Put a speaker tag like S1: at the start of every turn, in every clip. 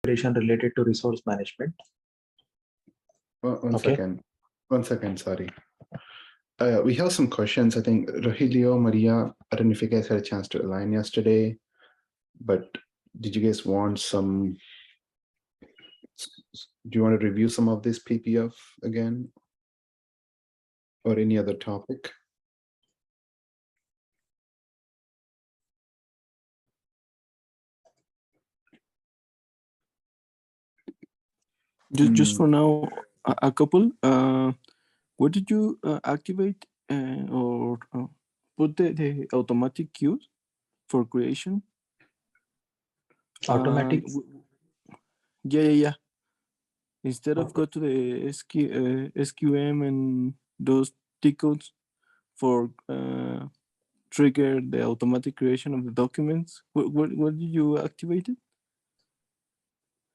S1: configuration related to resource management.
S2: One
S1: Okay.
S2: second. 1 second, sorry. We have some questions. I think Rogelio, Maria, I don't know if you guys had a chance to align yesterday, but did you guys want some, do you want to review some of this PPF again? Or any other topic?
S3: Just for now, a couple. What did you activate or put the automatic queues for creation?
S1: Automatic.
S3: Yeah. Instead of go to the SQM and those tickets for trigger the automatic creation of the documents, what did you activate it?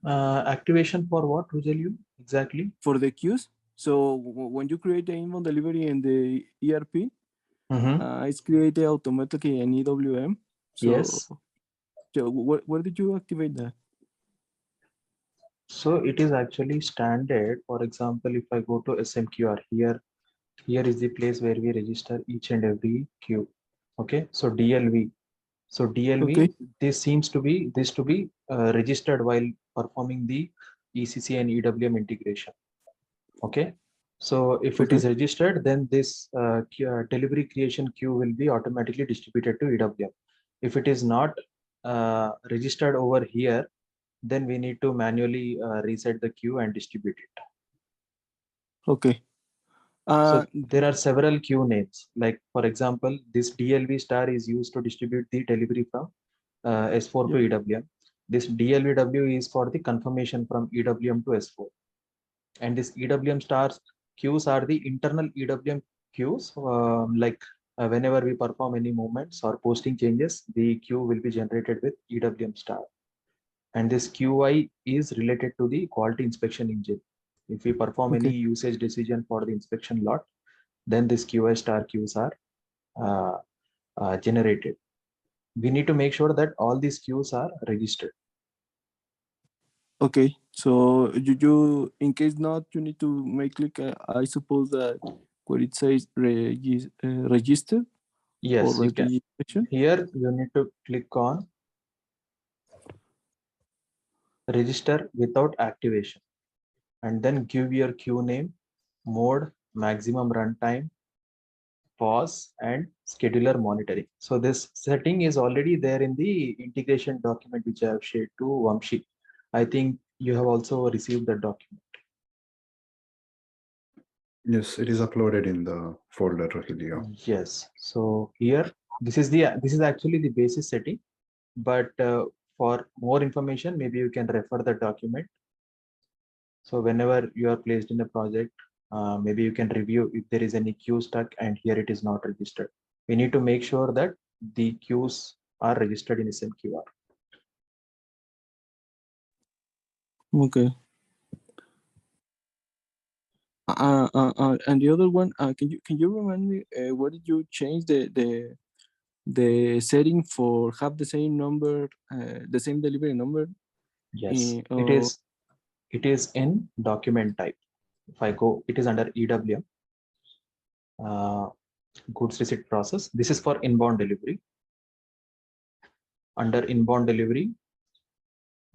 S1: Activation for what, Rogelio? Exactly?
S3: For the queues. So when you create the inbound delivery in the ERP, it's created automatically in EWM. So,
S1: yes.
S3: So where did you activate that?
S1: So it is actually standard. For example, if I go to SMQR here is the place where we register each and every queue. Okay. So DLV. So DLV,
S3: okay.
S1: this seems to be registered while performing the ECC and EWM integration. Okay. So if it is registered, then this delivery creation queue will be automatically distributed to EWM. If it is not registered over here, then we need to manually reset the queue and distribute it.
S3: Okay.
S1: So there are several queue names. Like for example, this DLV star is used to distribute the delivery from S4 to EWM. This DLVW is for the confirmation from EWM to S4. And this EWM stars queues are the internal EWM queues. Whenever we perform any movements or posting changes, the queue will be generated with EWM star. And this QI is related to the quality inspection engine. If we perform any usage decision for the inspection lot, then this QI star queues are generated. We need to make sure that all these queues are registered.
S3: Okay, so you in case not, you need to make like I suppose that where it says register.
S1: Yes, you can. Here you need to click on register without activation, and then give your queue name, mode, maximum runtime, pause, and scheduler monitoring. So this setting is already there in the integration document which I have shared to Vamshi. I think you have also received the document.
S2: Yes, it is uploaded in the folder, Rogelio.
S1: Yes. So here, this is actually the basis setting, but for more information, maybe you can refer the document. So whenever you are placed in a project, maybe you can review if there is any queue stuck and here it is not registered. We need to make sure that the queues are registered in SMQR.
S3: Okay. And the other one, can you remind me where did you change the setting for have the same number, the same delivery number?
S1: Yes, it is in document type. If I go, it is under EWM, goods receipt process. This is for inbound delivery. Under inbound delivery,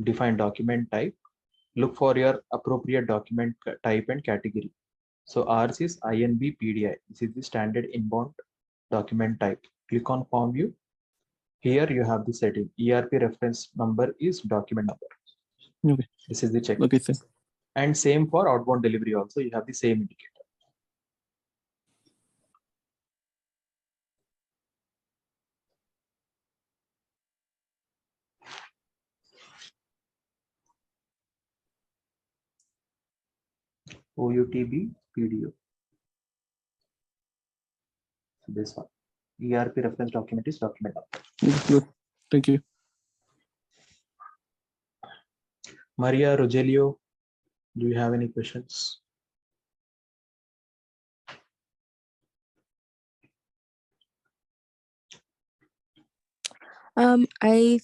S1: define document type. Look for your appropriate document type and category. So ours is INB PDI. This is the standard inbound document type. Click on form view. Here you have the setting. ERP reference number is document number.
S3: Okay.
S1: This is the check.
S3: Okay, thanks.
S1: And same for outbound delivery also, you have the same indicator. OUTB PDO. So this one. ERP reference document is document number.
S3: Good. Thank you.
S1: Maria, Rogelio, do you have any questions?
S4: I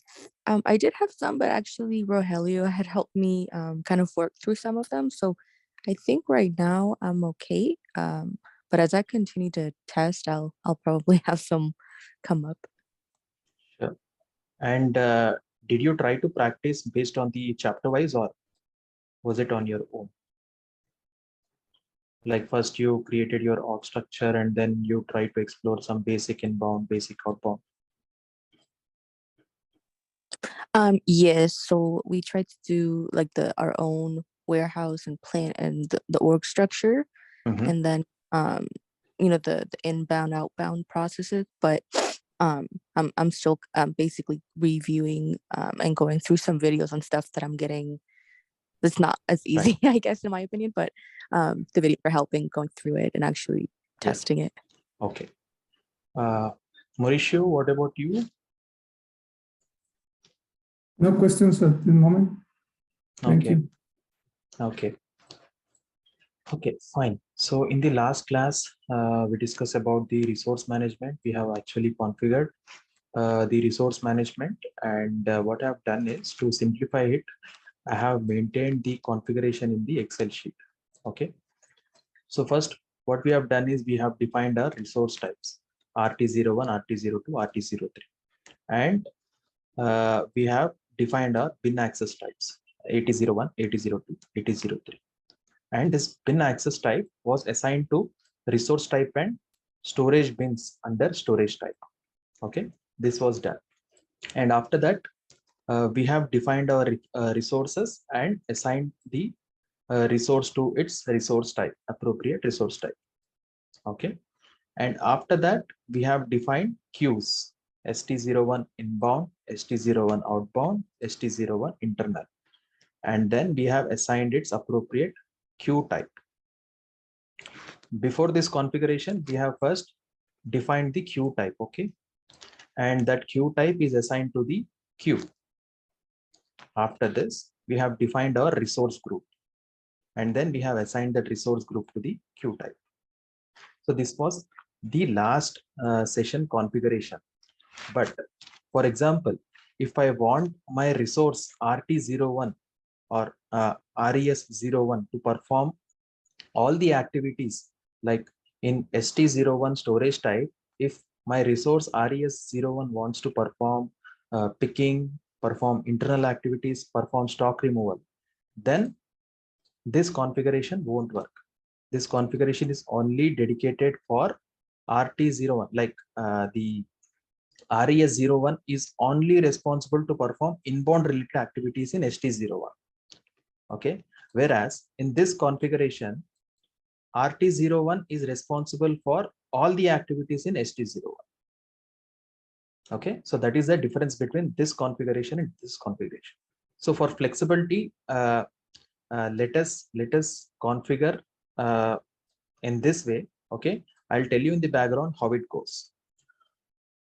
S4: did have some, but actually Rogelio had helped me kind of work through some of them. So I think right now I'm okay. But as I continue to test, I'll probably have some come up.
S1: Sure. And did you try to practice based on the chapter wise, or was it on your own? Like first you created your org structure and then you try to explore some basic inbound, basic outbound.
S4: Yes, so we tried to do like our own warehouse and plant and the org structure,
S1: Mhm.
S4: and then the inbound outbound processes. But I'm still basically reviewing and going through some videos on stuff that I'm getting that's not as easy, I guess, in my opinion, but the video are helping going through it and actually testing it.
S1: Okay. Mauricio, what about you?
S5: No questions at the moment. Thank you.
S1: Okay. Okay, fine. So in the last class, we discussed about the resource management. We have actually configured the resource management, and what I've done is to simplify it, I have maintained the configuration in the Excel sheet. Okay. So first, what we have done is we have defined our resource types, RT01, RT02, RT03, and we have defined our bin access types, 8001, 8002, 8003. And this bin access type was assigned to resource type and storage bins under storage type. Okay, this was done. And after that, we have defined our resources and assigned the resource to its resource type, appropriate resource type. Okay. And after that, we have defined queues, ST01 inbound, ST01 outbound, ST01 internal. And then we have assigned its appropriate queue type. Before this configuration, we have first defined the queue type. Okay. And that queue type is assigned to the queue. After this, we have defined our resource group. And then we have assigned that resource group to the queue type. So this was the last session configuration. But for example, if I want my resource RT01 or RES01 to perform all the activities like in ST01 storage type, if my resource RES01 wants to perform picking, perform internal activities, perform stock removal, then this configuration won't work. This configuration is only dedicated for RT01, like the RES01 is only responsible to perform inbound related activities in ST01. Okay. Whereas in this configuration, RT01 is responsible for all the activities in ST01. Okay. So that is the difference between this configuration and this configuration. So for flexibility, let us configure in this way. Okay. I'll tell you in the background how it goes.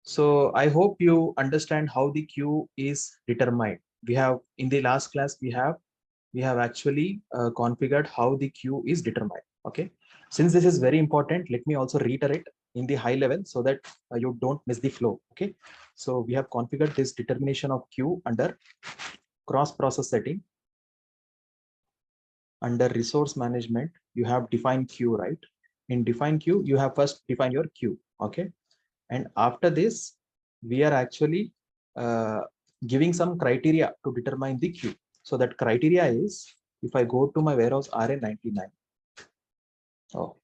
S1: So I hope you understand how the queue is determined. We have in the last class, we have actually configured how the queue is determined. Okay. Since this is very important, let me also reiterate in the high level so that you don't miss the flow. Okay. So we have configured this determination of queue under cross process setting. Under resource management, you have defined queue, right? In define queue, you have first define your queue. Okay. And after this, we are actually giving some criteria to determine the queue. So that criteria is, if I go to my warehouse RA99. Oh.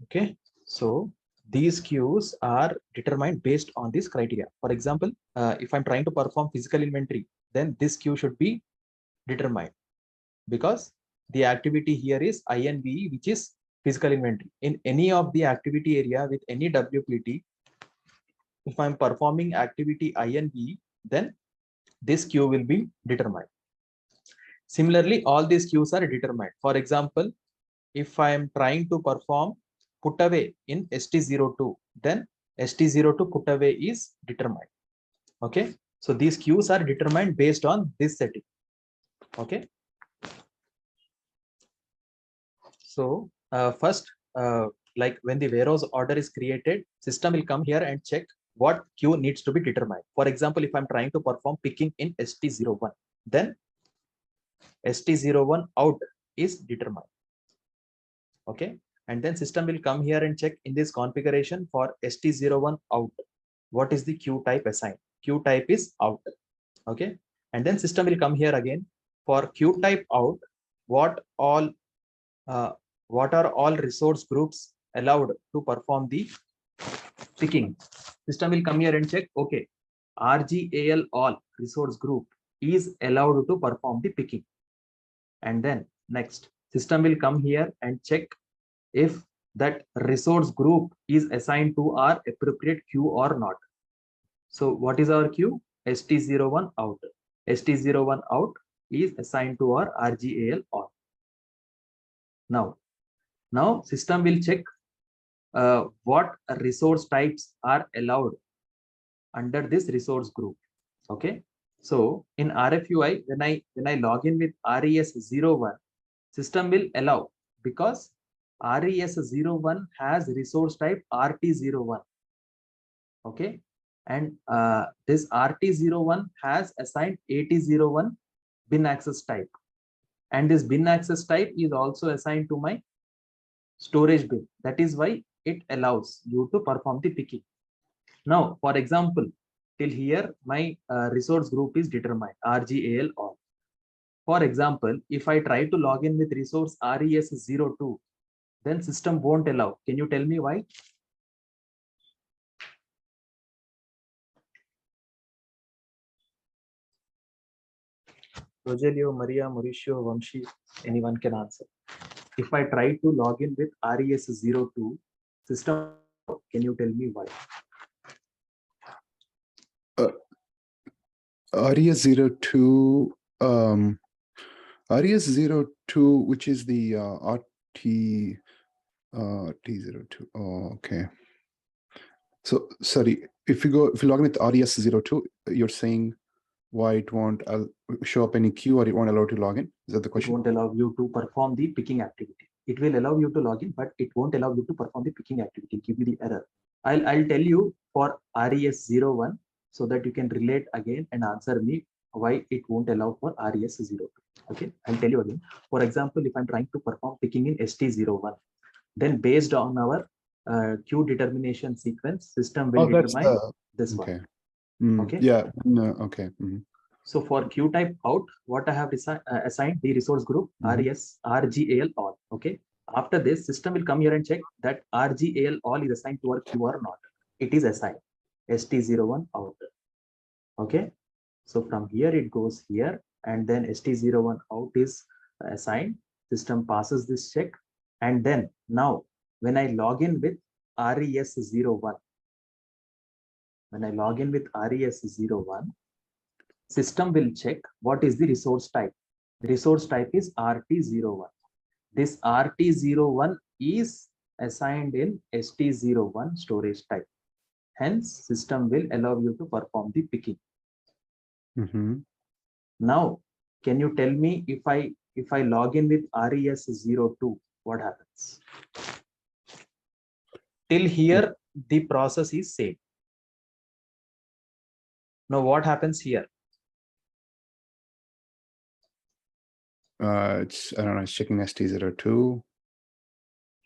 S1: Okay. So these queues are determined based on this criteria. For example, if I'm trying to perform physical inventory, then this queue should be determined because the activity here is INVE, which is physical inventory. In any of the activity area with any WPT, if I'm performing activity INVE, then this queue will be determined. Similarly, all these queues are determined. For example, if I am trying to perform put away in ST02, then ST02 put away is determined. Okay. So these queues are determined based on this setting. Okay. So first, like when the warehouse order is created, system will come here and check what queue needs to be determined. For example, if I'm trying to perform picking in ST01, then ST01 out is determined. Okay. And then system will come here and check in this configuration for ST01 out. What is the queue type assigned? Queue type is out. Okay. And then system will come here again for queue type out. What are all resource groups allowed to perform the picking? System will come here and check. Okay. RGAL all resource group is allowed to perform the picking. And then next system will come here and check if that resource group is assigned to our appropriate queue or not. So what is our queue? ST01 out. ST01 out is assigned to our RGAL on. Now system will check what resource types are allowed under this resource group. Okay. So in RFUI, when I log in with RES01, system will allow, because RES01 has resource type RT01. Okay. And this RT01 has assigned AT01 bin access type. And this bin access type is also assigned to my storage bin. That is why it allows you to perform the picking. Now, for example, till here, my resource group is determined, RGAL all. For example, if I try to log in with resource RES02, then system won't allow. Can you tell me why? Rogelio, Maria, Mauricio, Vamshi, anyone can answer. If I try to log in with RES02, system, can you tell me why?
S2: RES02, RES02, which is the T02. Oh, okay. So sorry, if you log in with RES02, you're saying why it won't show up any queue, or it won't allow to log in? Is that the question?
S1: It won't allow you to perform the picking activity. It will allow you to log in, but it won't allow you to perform the picking activity. Give me the error. I'll tell you for RES01 so that you can relate again and answer me why it won't allow for RES02. Okay, I'll tell you again. For example, if I'm trying to perform picking in ST01, then based on our queue determination sequence, system will determine this
S2: okay.
S1: one.
S2: Okay. Yeah. No, okay.
S1: So for queue type out, what I have assigned the resource group RGAL all. Okay. After this, system will come here and check that RGAL all is assigned to our queue or not. It is assigned. ST01 out. Okay. So from here it goes here, and then ST01 out is assigned. System passes this check, and then now when I log in with RES01, system will check what is the resource type. The resource type is RT01. This RT01 is assigned in ST01 storage type. Hence, system will allow you to perform the picking. Now, can you tell me if I log in with RES02, what happens? Till here, the process is same. Now, what happens here?
S2: It's, I don't know, it's checking ST02.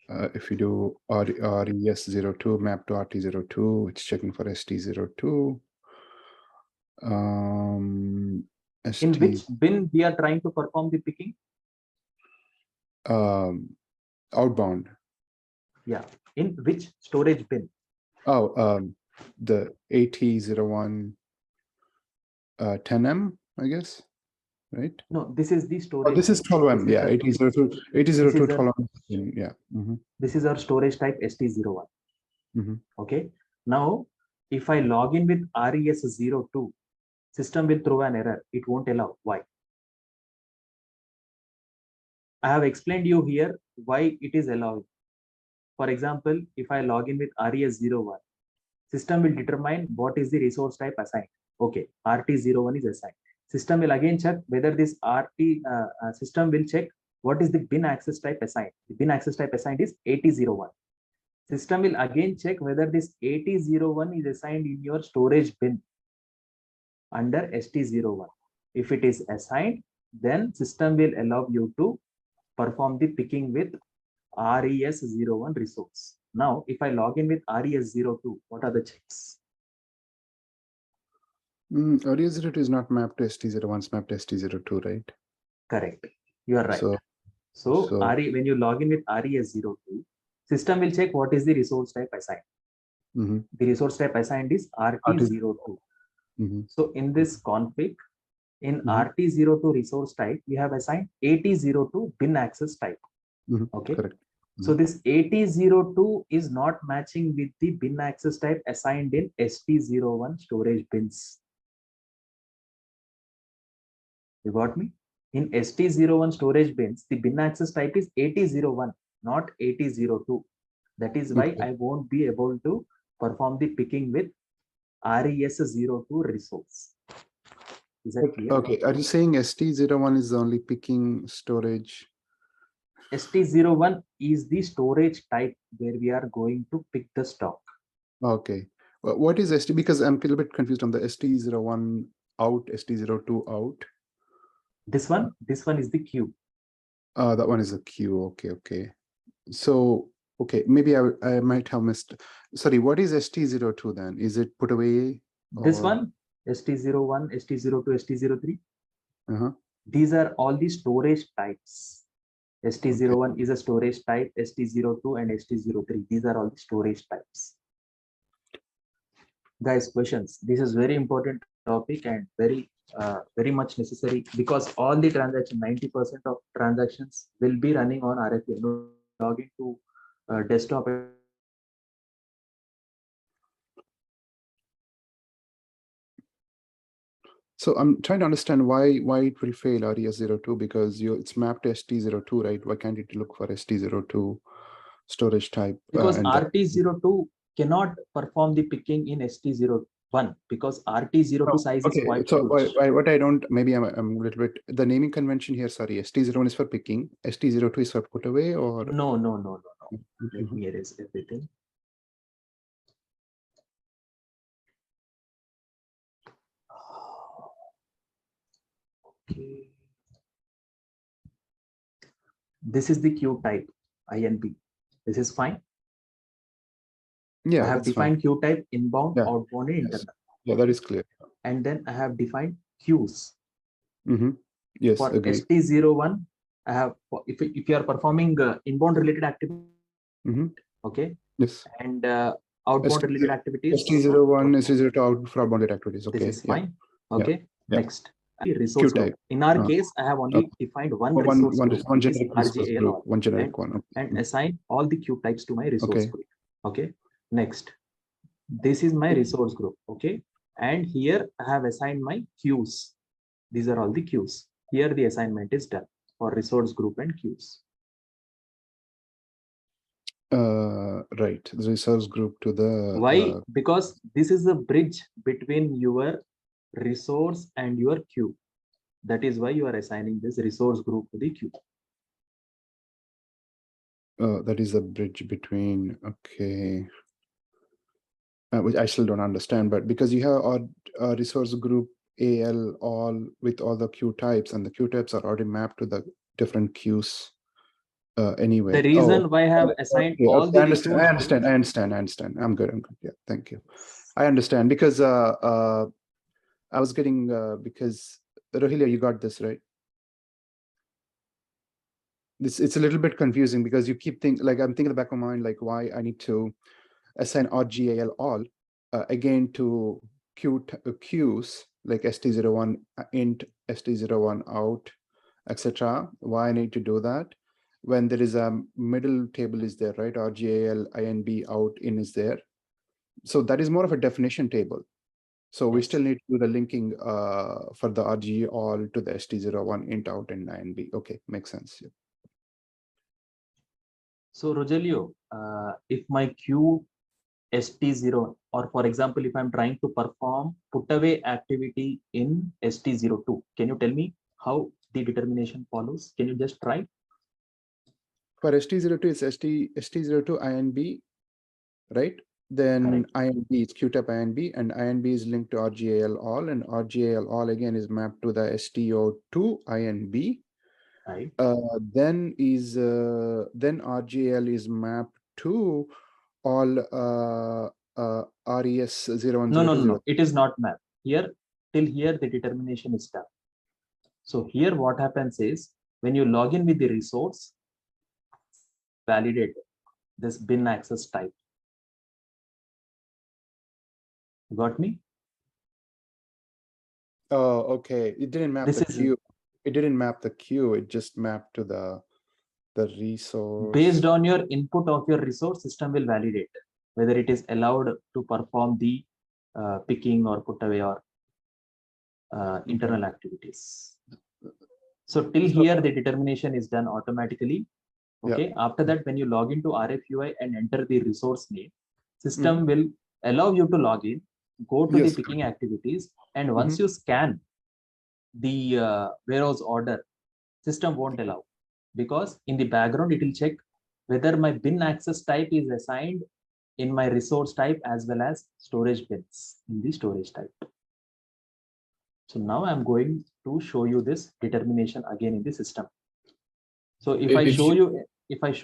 S2: If you do RES02 map to RT02, it's checking for ST02.
S1: In which bin we are trying to perform the picking?
S2: Outbound.
S1: Yeah. In which storage bin?
S2: Oh, the AT01 10M, I guess, right?
S1: No, this is the storage.
S2: Oh, this is 12M. Yeah, AT02 12M. Yeah.
S1: This is our storage type ST01. Okay. Now, if I log in with RES02, system will throw an error. It won't allow. Why? I have explained you here why it is allowing. For example, if I log in with RES01, system will determine what is the resource type assigned. Okay, RT01 is assigned. System will again check whether this system will check what is the bin access type assigned. The bin access type assigned is AT01. System will again check whether this AT01 is assigned in your storage bin under ST01. If it is assigned, then system will allow you to perform the picking with RES01 resource. Now, if I log in with RES02, what are the checks?
S2: RES02 is not mapped to ST01, it's mapped to ST02, right?
S1: Correct. You are right.
S2: So
S1: when you log in with RES02, system will check what is the resource type assigned. The resource type assigned is RT02. So in this config, in RT02 resource type, we have assigned AT02 bin access type. Okay.
S2: Correct.
S1: So this AT02 is not matching with the bin access type assigned in ST01 storage bins. You got me? In ST01 storage bins, the bin access type is AT01, not AT02. That is why I won't be able to perform the picking with RES02 resource. Is that clear?
S2: Okay. Are you saying ST01 is the only picking storage?
S1: ST01 is the storage type where we are going to pick the stock.
S2: Okay. What is ST? Because I'm a little bit confused on the ST01 out, ST02 out.
S1: This one is the queue.
S2: That one is a queue. Okay. So, okay, maybe I might have missed. Sorry, what is ST02 then? Is it put away?
S1: This one, ST01, ST02, ST03. These are all the storage types. ST01 is a storage type, ST02 and ST03. These are all the storage types. Guys, questions. This is very important topic and very much necessary because all the transactions, 90% of transactions will be running on RFA. Log into desktop.
S2: So I'm trying to understand why it will fail RES02 because it's mapped to ST02, right? Why can't it look for ST02 storage type?
S1: Because RT02 cannot perform the picking in ST01 because RT02 size is quite
S2: so
S1: huge.
S2: What I don't, maybe I'm a little bit, the naming convention here, sorry, ST01 is for picking, ST02 is for put away or?
S1: No. Let me erase everything. Okay. This is the queue type, INB. This is fine.
S2: Yeah,
S1: I have defined queue type inbound, outbound, and internal.
S2: Yeah, that is clear.
S1: And then I have defined queues.
S2: Yes,
S1: for
S2: agree.
S1: ST01, I have if you are performing inbound related activity, okay.
S2: Yes.
S1: And outbound related activities.
S2: ST01, ST02 out for outbound activities. Okay.
S1: This is fine. Okay.
S2: Yeah.
S1: Next. Resource group. In our case, I have only defined one resource group,
S2: one generic resource group, one generic one.
S1: And assign all the queue types to my resource group. Okay. Next. This is my resource group. Okay. And here I have assigned my queues. These are all the queues. Here the assignment is done for resource group and queues.
S2: Right. The resource group to the.
S1: Why? Because this is a bridge between your resource and your queue. That is why you are assigning this resource group to the queue.
S2: That is a bridge between, okay. Which I still don't understand, but because you have a resource group AL all with all the queue types, and the queue types are already mapped to the different queues anyway.
S1: The reason why I have assigned all the
S2: I understand. I'm good. Yeah, thank you. I understand because I was getting because Rohit, you got this right. It's a little bit confusing because you keep thinking, like I'm thinking in the back of my mind, like why I need to assign RGAL all again to queues like ST01 int, ST01 out, etc. Why I need to do that when there is a middle table is there, right? RGAL INB out in is there. So that is more of a definition table. So we still need to do the linking for the RG all to the ST01 int out and INB. Okay, makes sense. Yeah.
S1: So Rogelio, if my queue ST0, or for example, if I'm trying to perform put away activity in ST02, can you tell me how the determination follows? Can you just try?
S2: For ST02, it's ST02 INB right? Then
S1: Correct.
S2: INB is QTAP INB, and INB is linked to RGAL all, and RGAL all again is mapped to the STO2 INB.
S1: Right.
S2: Then RGAL is mapped to all RES 0102.
S1: No. It is not mapped. Here, till here, the determination is done. So here what happens is, when you log in with the resource, validate this bin access type. Got me?
S2: Oh, okay. It didn't map
S1: This
S2: the
S1: is
S2: queue. It didn't map the queue. It just mapped to the resource.
S1: based on your input of your resource, system will validate whether it is allowed to perform the picking or put away or internal activities. So till here, the determination is done automatically. Okay.
S2: Yeah.
S1: After that, when you log into RFUI and enter the resource name, system will allow you to log in, go to the picking activities, and once you scan the warehouse order, system won't allow, because in the background it will check whether my bin access type is assigned in my resource type as well as storage bins in the storage type. So now I'm going to show you this determination again in the system. So if I show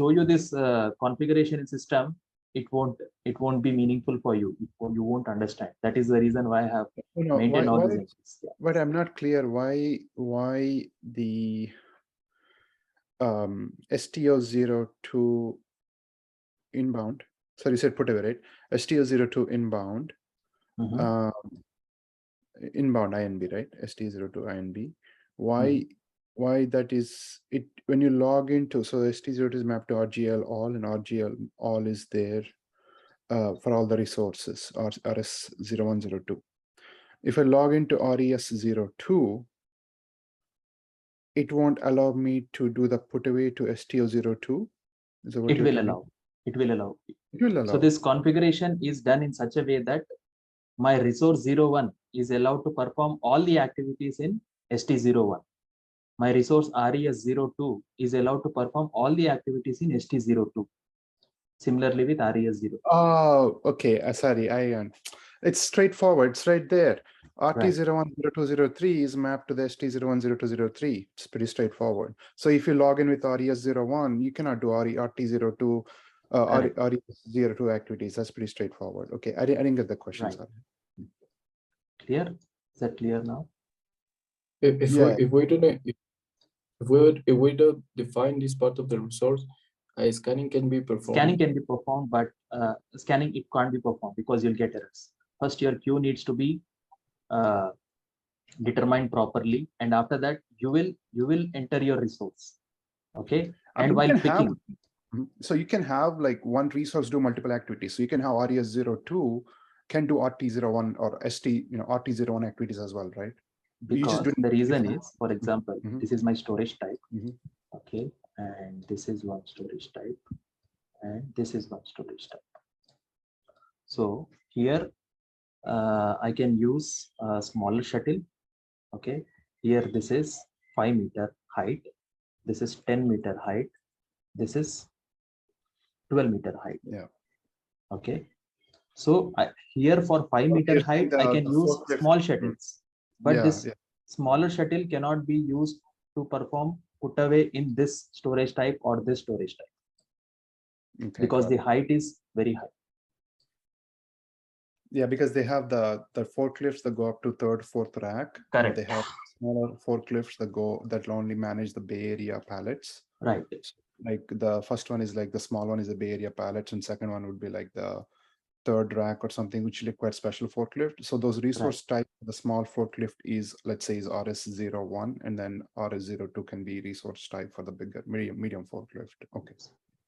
S1: you this configuration in system, it won't be meaningful for you. You won't understand. That is the reason why I have maintained all these entries. Yeah.
S2: But I'm not clear why the STO02 inbound. Sorry, you said put away, right? STO02 inbound. Inbound INB, right? ST02 INB. Why that is it when you log into, so ST02 is mapped to RGL all, and RGL all is there for all the resources, or RS0102. If I log into RES02, it won't allow me to do the put away to STO02. Is that what
S1: it will allow. It will allow.
S2: It will allow.
S1: So this configuration is done in such a way that my resource 01 is allowed to perform all the activities in ST01. My resource RES02 is allowed to perform all the activities in ST02. Similarly with RES0.
S2: Oh, okay. Sorry, it's straightforward. It's right there. RT010203 is mapped to the ST010203. It's pretty straightforward. So if you log in with RES01, you cannot do RT02 RES02 activities. That's pretty straightforward. Okay, I didn't get the question.
S1: Right. Clear? Is that clear now?
S6: If we don't define this part of the resource, scanning can be performed.
S1: Scanning can be performed, but scanning it can't be performed because you'll get errors. First, your queue needs to be determined properly, and after that, you will enter your resource. Okay, and while picking.
S2: So you can have like one resource do multiple activities. So you can have RES02 can do RT01 or ST, RT01 activities as well, right?
S1: Because the reason is, for example, this is my storage type. Okay, and this is one storage type, and this is one storage type. So here I can use a smaller shuttle. Okay, here this is 5 meter height, this is 10 meter height, this is 12 meter height.
S2: Yeah.
S1: Okay, so here for 5 meter height, I can use small shuttles, but this smaller shuttle cannot be used to perform put away in this storage type or this storage type, because the height is very high.
S2: Yeah, because they have the forklifts that go up to 3rd, 4th rack.
S1: Correct.
S2: They have smaller forklifts that will only manage the Bay Area pallets.
S1: Right.
S2: Like the first one is like the small one is the Bay Area pallets, and second one would be like the 3rd rack or something, which requires special forklift. So those resource type, the small forklift is, let's say, is RS01, and then RS02 can be resource type for the bigger medium forklift. Okay.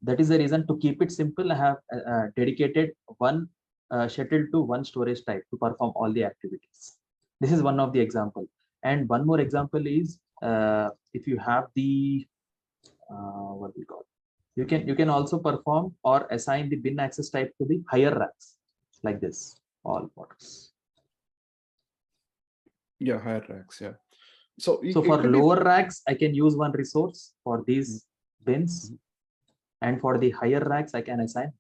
S1: That is the reason, to keep it simple, I have dedicated one shuttle to one storage type to perform all the activities. This is one of the example. And one more example is if you have the what we call, you can also perform or assign the bin access type to the higher racks, like this, all models.
S2: Yeah, higher racks. Yeah. So
S1: for lower racks, I can use one resource for these bins, and for the higher racks, I can assign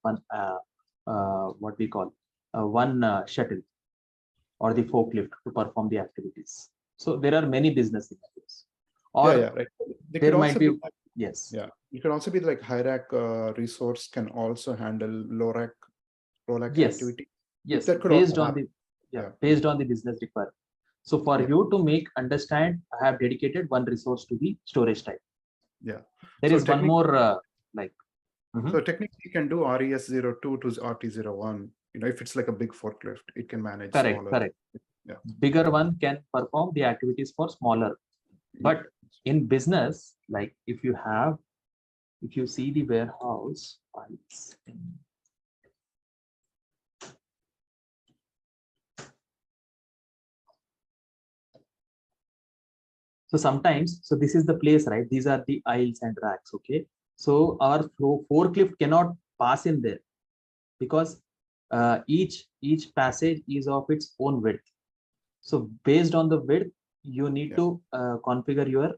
S1: what we call one shuttle or the forklift to perform the activities. So there are many business scenarios. Or
S2: right. They
S1: there
S2: could
S1: might
S2: also
S1: be,
S2: like,
S1: yes.
S2: yeah, it could also be like high rack resource can also handle low rack
S1: Yes.
S2: activity.
S1: Yes,
S2: That could
S1: based
S2: also
S1: on
S2: happen.
S1: the based on the business requirement. So for you to make understand, I have dedicated one resource to the storage type.
S2: Yeah.
S1: There
S2: So
S1: is one more like.
S2: So technically you can do RES02 to RT01. You know, if it's like a big forklift, it can manage smaller.
S1: Correct.
S2: Yeah.
S1: Bigger one can perform the activities for smaller. But in business, like if you see the warehouse, so sometimes, so this is the place, right? These are the aisles and racks. Okay. So our forklift cannot pass in there because each passage is of its own width. So based on the width, you need to configure your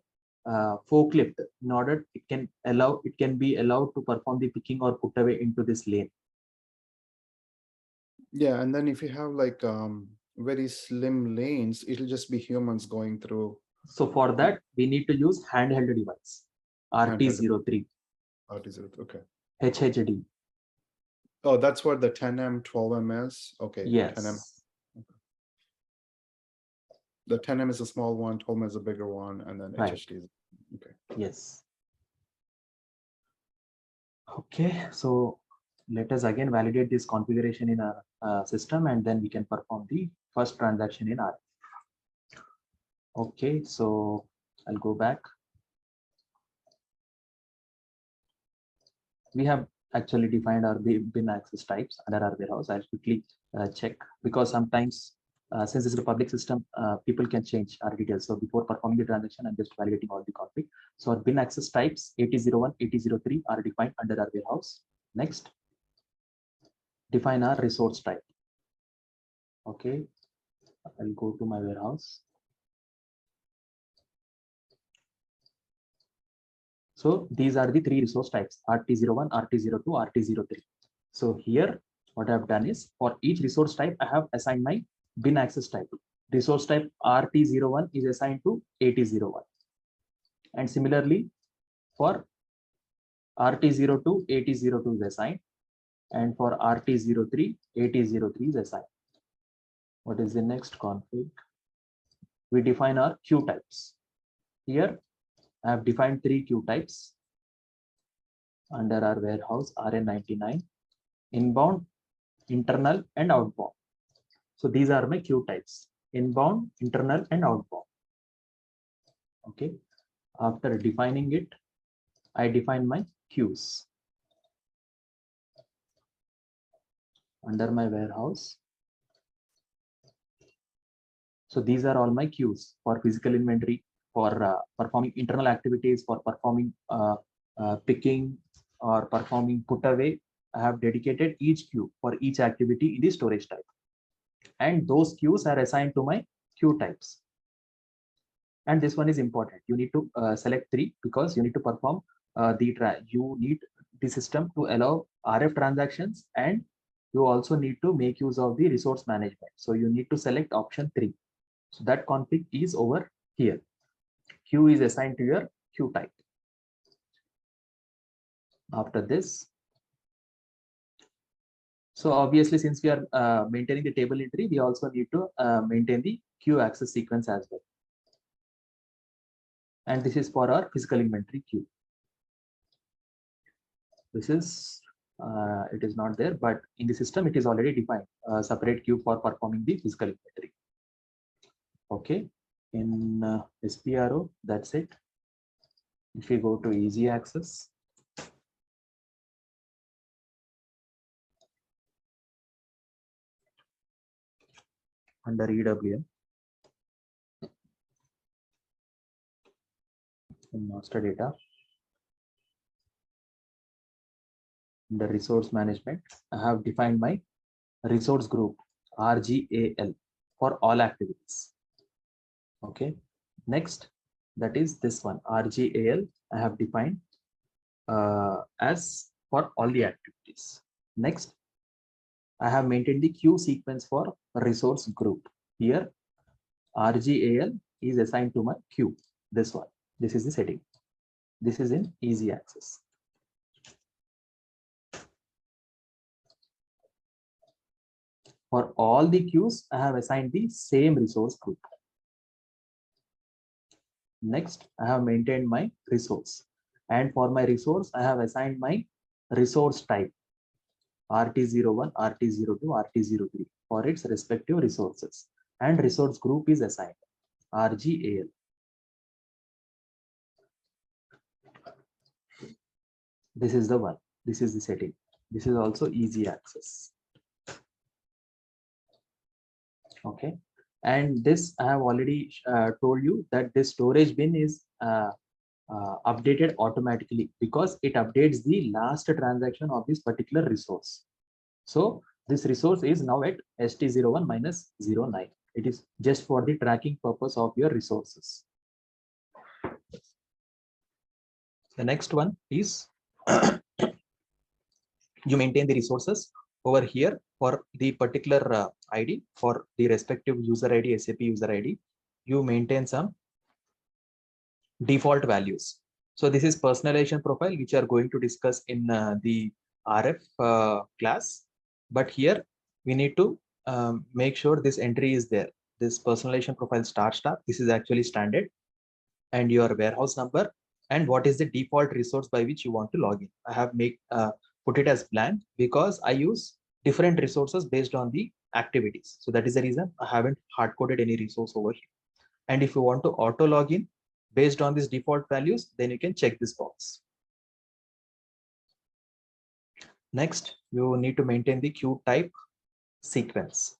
S1: forklift in order it can be allowed to perform the picking or put away into this lane.
S2: Yeah, and then if you have like very slim lanes, it'll just be humans going through.
S1: So for that, we need to use handheld device, RT03.
S2: RT03, okay.
S1: HHD.
S2: Oh, that's what the 10M, 12M is? Okay.
S1: Yes.
S2: 10M. Okay. The 10M is a small one, 12M is a bigger one, and then HHD is okay.
S1: Yes. Okay, so let us again validate this configuration in our system, and then we can perform the first transaction in R. Okay, so I'll go back. We have actually defined our bin access types under our warehouse. I'll quickly check because sometimes since this is a public system, people can change our details. So before performing the transaction, I'm just validating all the config. So our bin access types 8001, 8003 are defined under our warehouse. Next, define our resource type. Okay, I'll go to my warehouse. So these are the three resource types: RT01, RT02, RT03. So here, what I've done is for each resource type, I have assigned my bin access type. Resource type RT01 is assigned to AT01. And similarly, for RT02, AT02 is assigned. And for RT03, AT03 is assigned. What is the next config? We define our queue types. Here, I have defined three queue types under our warehouse RN99, inbound, internal, and outbound. So these are my queue types: inbound, internal, and outbound. Okay. After defining it, I define my queues under my warehouse. So these are all my queues for physical inventory, for performing internal activities, for performing picking or performing put away. I have dedicated each queue for each activity in the storage type. And those queues are assigned to my queue types. And this one is important. You need to select three because you need to perform you need the system to allow RF transactions, and you also need to make use of the resource management. So you need to select option 3. So that config is over here. Queue is assigned to your queue type. After this, so obviously, since we are maintaining the table entry, we also need to maintain the queue access sequence as well. And this is for our physical inventory queue. This is, it is not there, but in the system, it is already defined a separate queue for performing the physical inventory. Okay, in SPRO, that's it. If we go to easy access, under EWM, in master data, under resource management, I have defined my resource group RGAL for all activities. Okay, next, that is this one RGAL. I have defined as for all the activities. Next, I have maintained the queue sequence for resource group. Here, RGAL is assigned to my queue. This one. This is the setting. This is in easy access. For all the queues, I have assigned the same resource group. Next, I have maintained my resource. And for my resource, I have assigned my resource type RT01, RT02, RT03 for its respective resources. And resource group is assigned RGAL. This is the one. This is the setting. This is also easy access. Okay. And this I have already told you that this storage bin is updated automatically because it updates the last transaction of this particular resource. So this resource is now at ST01 minus 09. It is just for the tracking purpose of your resources. The next one is you maintain the resources over here for the particular ID for the respective user ID, SAP user ID. You maintain some default values. So this is personalization profile, which are going to discuss in the RF class. But here we need to make sure this entry is there. This personalization profile star. This is actually standard, and your warehouse number and what is the default resource by which you want to log in. I have put it as blank because I use different resources based on the activities. So that is the reason I haven't hard coded any resource over here. And if you want to auto login based on these default values, then you can check this box. Next, you need to maintain the queue type sequence.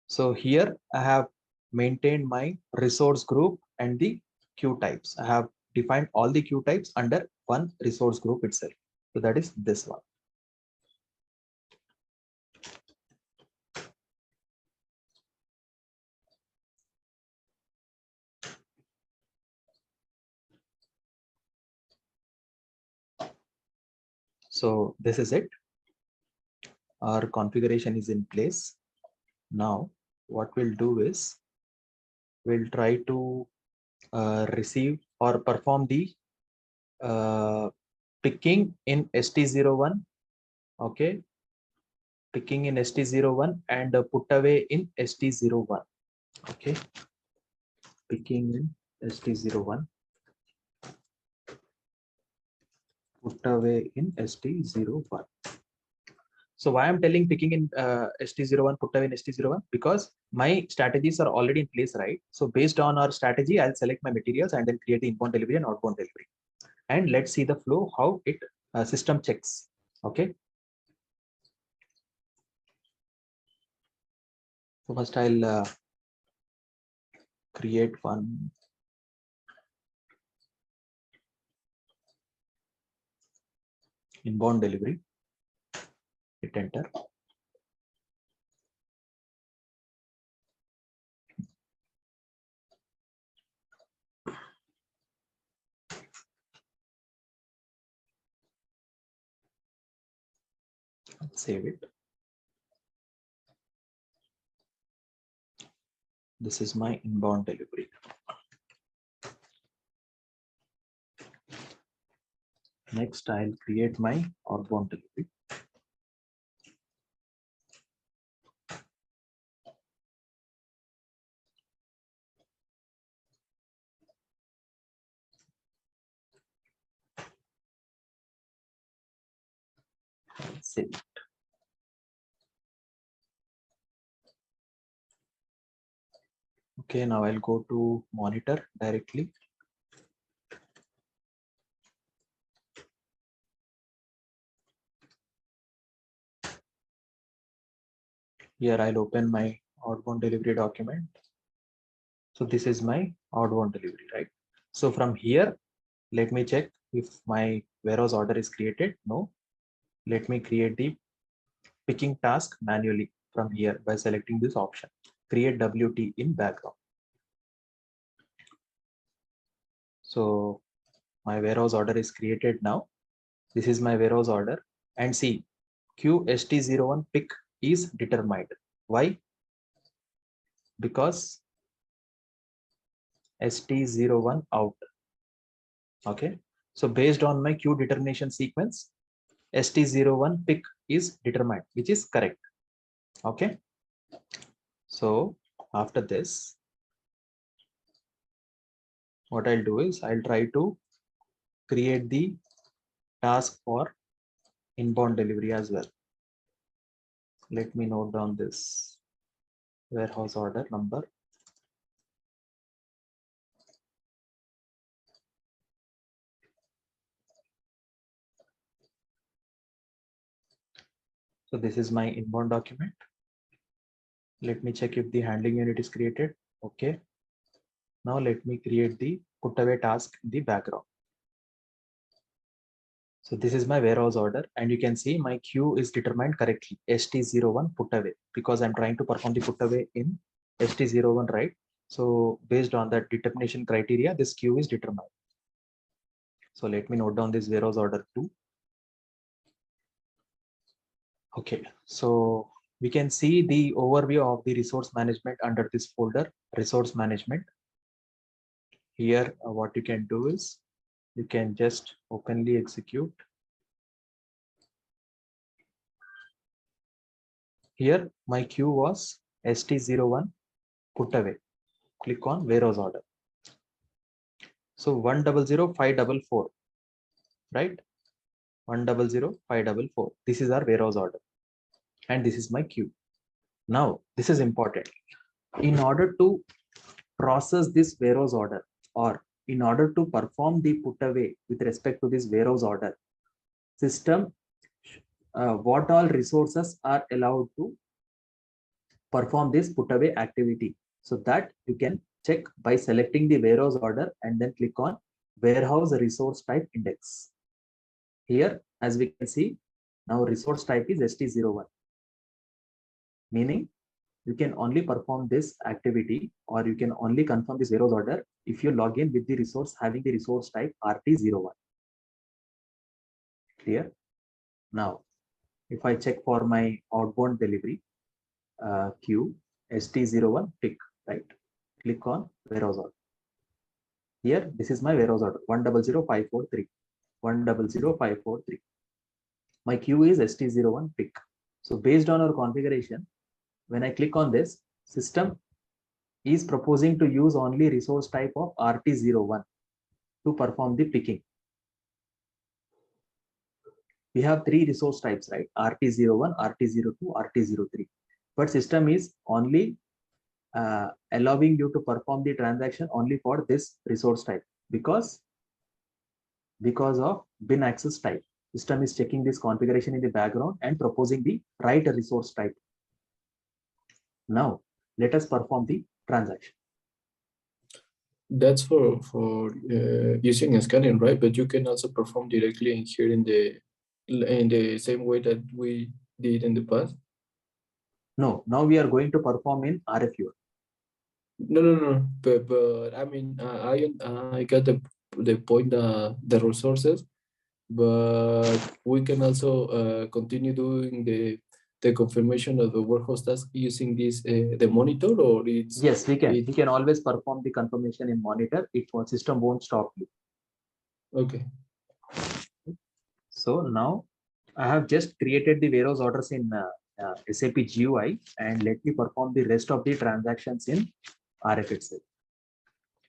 S1: So here I have maintained my resource group and the queue types. I have defined all the queue types under one resource group itself. So that is this one. So this is it. Our configuration is in place. Now what we'll do is we'll try to receive or perform the picking in ST01. Okay, picking in ST01 and put away in ST01. Okay, picking in ST01, put away in ST01. So why I'm telling picking in ST01, put away in ST01, because my strategies are already in place, right? So based on our strategy, I'll select my materials and then create the inbound delivery and outbound delivery. And let's see the flow, how it system checks. Okay. So first I'll create one inbound delivery. Hit enter. Save it. This is my inbound delivery. Next, I'll create my outbound delivery. Save it. Okay, now I'll go to monitor directly. Here I'll open my outbound delivery document. So this is my outbound delivery, right? So from here, let me check if my warehouse order is created. No. Let me create the picking task manually from here by selecting this option, create WT in background. So my warehouse order is created now. This is my warehouse order, and see QST01 pick is determined. Why? Because ST01 out. Okay. So based on my queue determination sequence, ST01 pick is determined, which is correct. Okay. So after this, what I'll do is I'll try to create the task for inbound delivery as well. Let me note down this warehouse order number. So this is my inbound document. Let me check if the handling unit is created. Okay. Now let me create the put away task in the background. So this is my warehouse order, and you can see my queue is determined correctly, ST01 put away, because I'm trying to perform the put away in ST01, right? So based on that determination criteria, this queue is determined. So let me note down this warehouse order too. Okay, so we can see the overview of the resource management under this folder, resource management. Here, what you can do is you can just openly execute. Here, my queue was ST01 put away. Click on warehouse order. So 100,544, right? 100,544. This is our warehouse order, and this is my queue. Now, this is important. In order to process this warehouse order, or in order to perform the put away with respect to this warehouse order, system, what all resources are allowed to perform this put away activity, so that you can check by selecting the warehouse order and then click on warehouse resource type index. Here, as we can see, now resource type is ST01, meaning you can only perform this activity, or you can only confirm this warehouse order if you log in with the resource having the resource type RT01. Clear? Now, if I check for my outbound delivery queue, ST01 pick, right? Click on warehouse order. Here, this is my warehouse order 100,543. 100,543. My queue is ST01 pick. So based on our configuration, when I click on this, system is proposing to use only resource type of RT01 to perform the picking. We have three resource types, right? RT01, RT02, RT03. But system is only allowing you to perform the transaction only for this resource type, because of bin access type. System is checking this configuration in the background and proposing the right resource type. Now, let us perform the transaction.
S6: That's for using scanning, right? But you can also perform directly in here in the same way that we did in the past.
S1: No, now we are going to perform in RFU.
S6: No. But I mean, I got the point, the resources, but we can also continue doing the confirmation of the warehouse task using this the monitor, or it's
S1: yes, we can. We can always perform the confirmation in monitor. If our system won't stop you.
S6: Okay.
S1: So now I have just created the warehouse orders in SAP GUI, and let me perform the rest of the transactions in RF itself.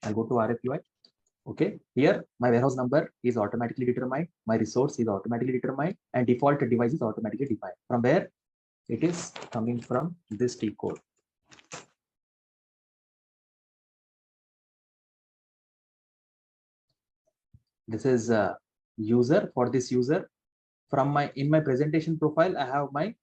S1: I'll go to RF UI. Okay, here my warehouse number is automatically determined, my resource is automatically determined, and default device is automatically defined. From where it is coming from this T code. This is a user. For this user, from my in my presentation profile, I have my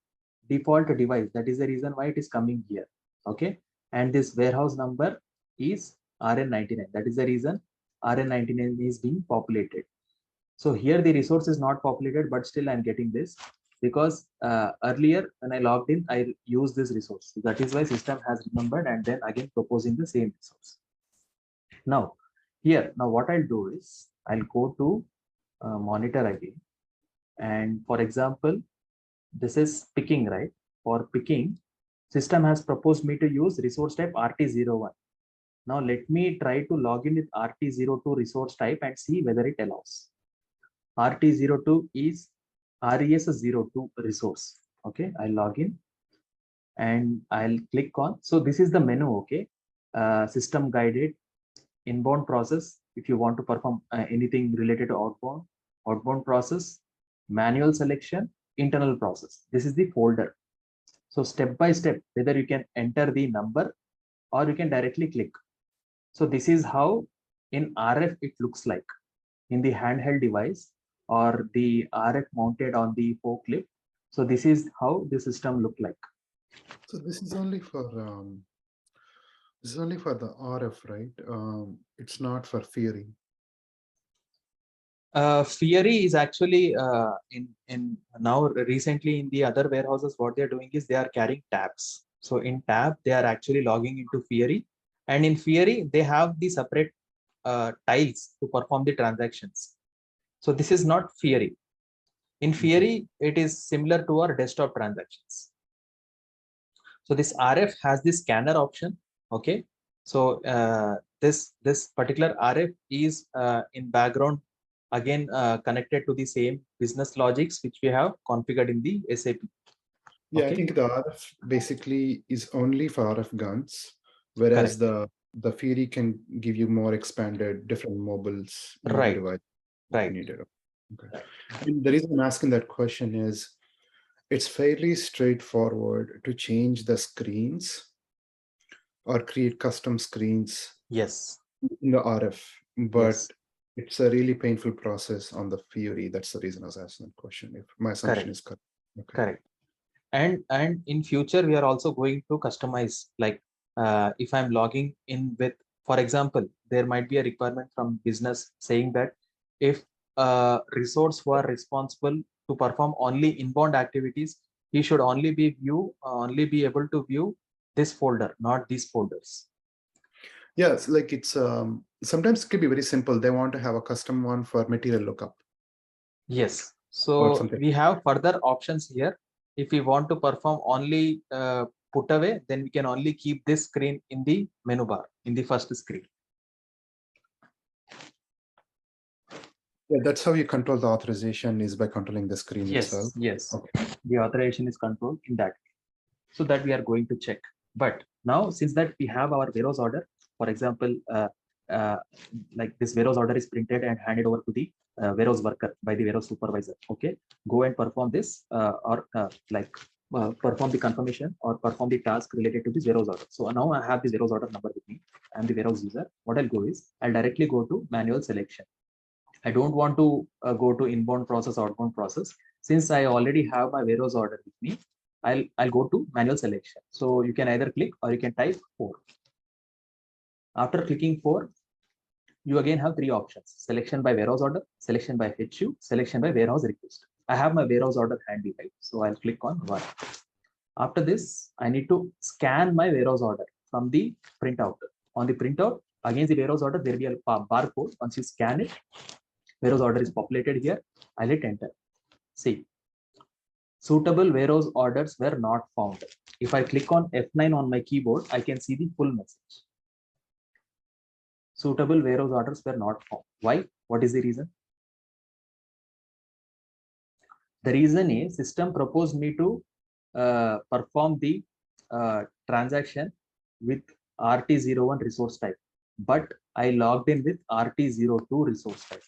S1: default device. That is the reason why it is coming here. Okay, and this warehouse number is RN99. That is the reason RN99 is being populated. So here the resource is not populated, but still I'm getting this because earlier when I logged in, I used this resource. So that is why system has remembered and then again proposing the same resource. Now here, now what I'll do is I'll go to monitor again. And for example, this is picking, right? for picking, system has proposed me to use resource type RT01. Now let me try to log in with RT02 resource type and see whether it allows. RT02 is RES02 resource. Okay, I'll log in and I'll click on. So this is the menu. Okay, system guided, inbound process. If you want to perform anything related to outbound process, manual selection, internal process. This is the folder. So step by step, whether you can enter the number or you can directly click. So this is how in RF it looks like in the handheld device or the RF mounted on the forklift. So this is how the system look like.
S2: So this is only for the RF, right? It's not for theory.
S1: Fieri is actually in now recently in the other warehouses, what they're doing is they are carrying tabs. So in tab, they are actually logging into Fieri, and in Fieri, they have the separate tiles to perform the transactions. So this is not Fieri. In Fieri, it is similar to our desktop transactions. So this RF has the scanner option. Okay. So this particular RF is in background again connected to the same business logics which we have configured in the SAP.
S2: Yeah,
S1: Okay.
S2: I think the RF basically is only for RF guns, whereas the Fury can give you more expanded different mobiles.
S1: Right.
S2: Device
S1: Right.
S2: Needed. Okay. And the reason I'm asking that question is it's fairly straightforward to change the screens or create custom screens.
S1: Yes.
S2: In the RF, but
S1: yes.
S2: It's a really painful process on the Fury. That's the reason I was asking that question. If my assumption is correct. Okay.
S1: Correct. And in future, we are also going to customize, like if I'm logging in with, for example, there might be a requirement from business saying that if a resource who are responsible to perform only inbound activities, he should only be able to view this folder, not these folders.
S2: Yes, like it's sometimes it can be very simple. They want to have a custom one for material lookup.
S1: Yes. So we have further options here. If we want to perform only put away, then we can only keep this screen in the menu bar in the first screen.
S2: Yeah, that's how you control the authorization is by controlling the screen itself.
S1: Yes.
S2: Okay.
S1: The authorization is controlled in that. So that we are going to check. But now, since that we have our warehouse order, for example, like this warehouse order is printed and handed over to the warehouse worker by the warehouse supervisor. Okay, go and perform this perform the confirmation or perform the task related to this warehouse order. So now I have this warehouse order number with me. I'm the warehouse user. What I'll go is I'll directly go to manual selection. I don't want to go to inbound process, outbound process. Since I already have my warehouse order with me, I'll go to manual selection. So you can either click or you can type 4. After clicking 4, you again have 3 options: selection by warehouse order, selection by HU, selection by warehouse request. I have my warehouse order handy, right? So I'll click on 1. After this, I need to scan my warehouse order from the printout. On the printout, against the warehouse order, there will be a barcode. Once you scan it, warehouse order is populated here. I'll hit enter. See, suitable warehouse orders were not found. If I click on F9 on my keyboard, I can see the full message. Suitable warehouse orders were not found. Why? What is the reason? The reason is system proposed me to perform the transaction with RT01 resource type, but I logged in with RT02 resource type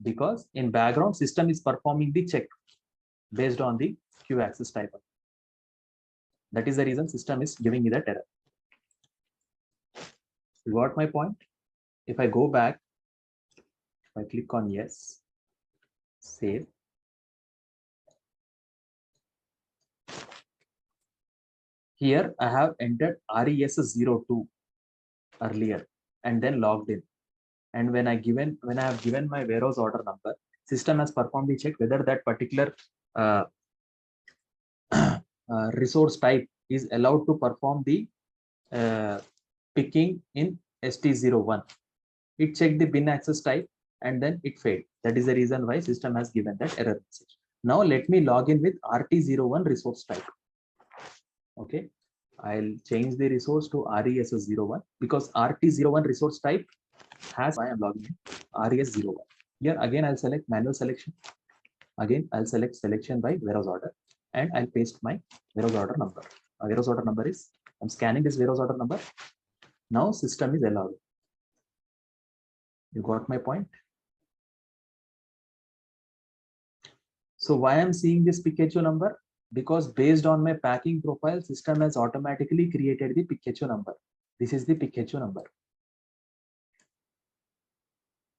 S1: because in background system is performing the check based on the queue access type. That is the reason system is giving me that error. You got my point? If I go back, if I click on yes, save. Here I have entered RES02 earlier and then logged in. And when I have given my warehouse order number, system has performed the check whether that particular resource type is allowed to perform the picking in ST01. It checked the bin access type and then it failed. That is the reason why system has given that error message. Now let me log in with RT01 resource type. Okay, I'll change the resource to RES01 because RT01 resource type has why I'm logging in RES01. Here again, I'll select manual selection. Again, I'll select selection by warehouse order and I'll paste my warehouse order number. Warehouse order number is, I'm scanning this warehouse order number. Now system is allowed. You got my point? So why I'm seeing this PKHO number? Because based on my packing profile, system has automatically created the PKHO number. This is the PKHO number.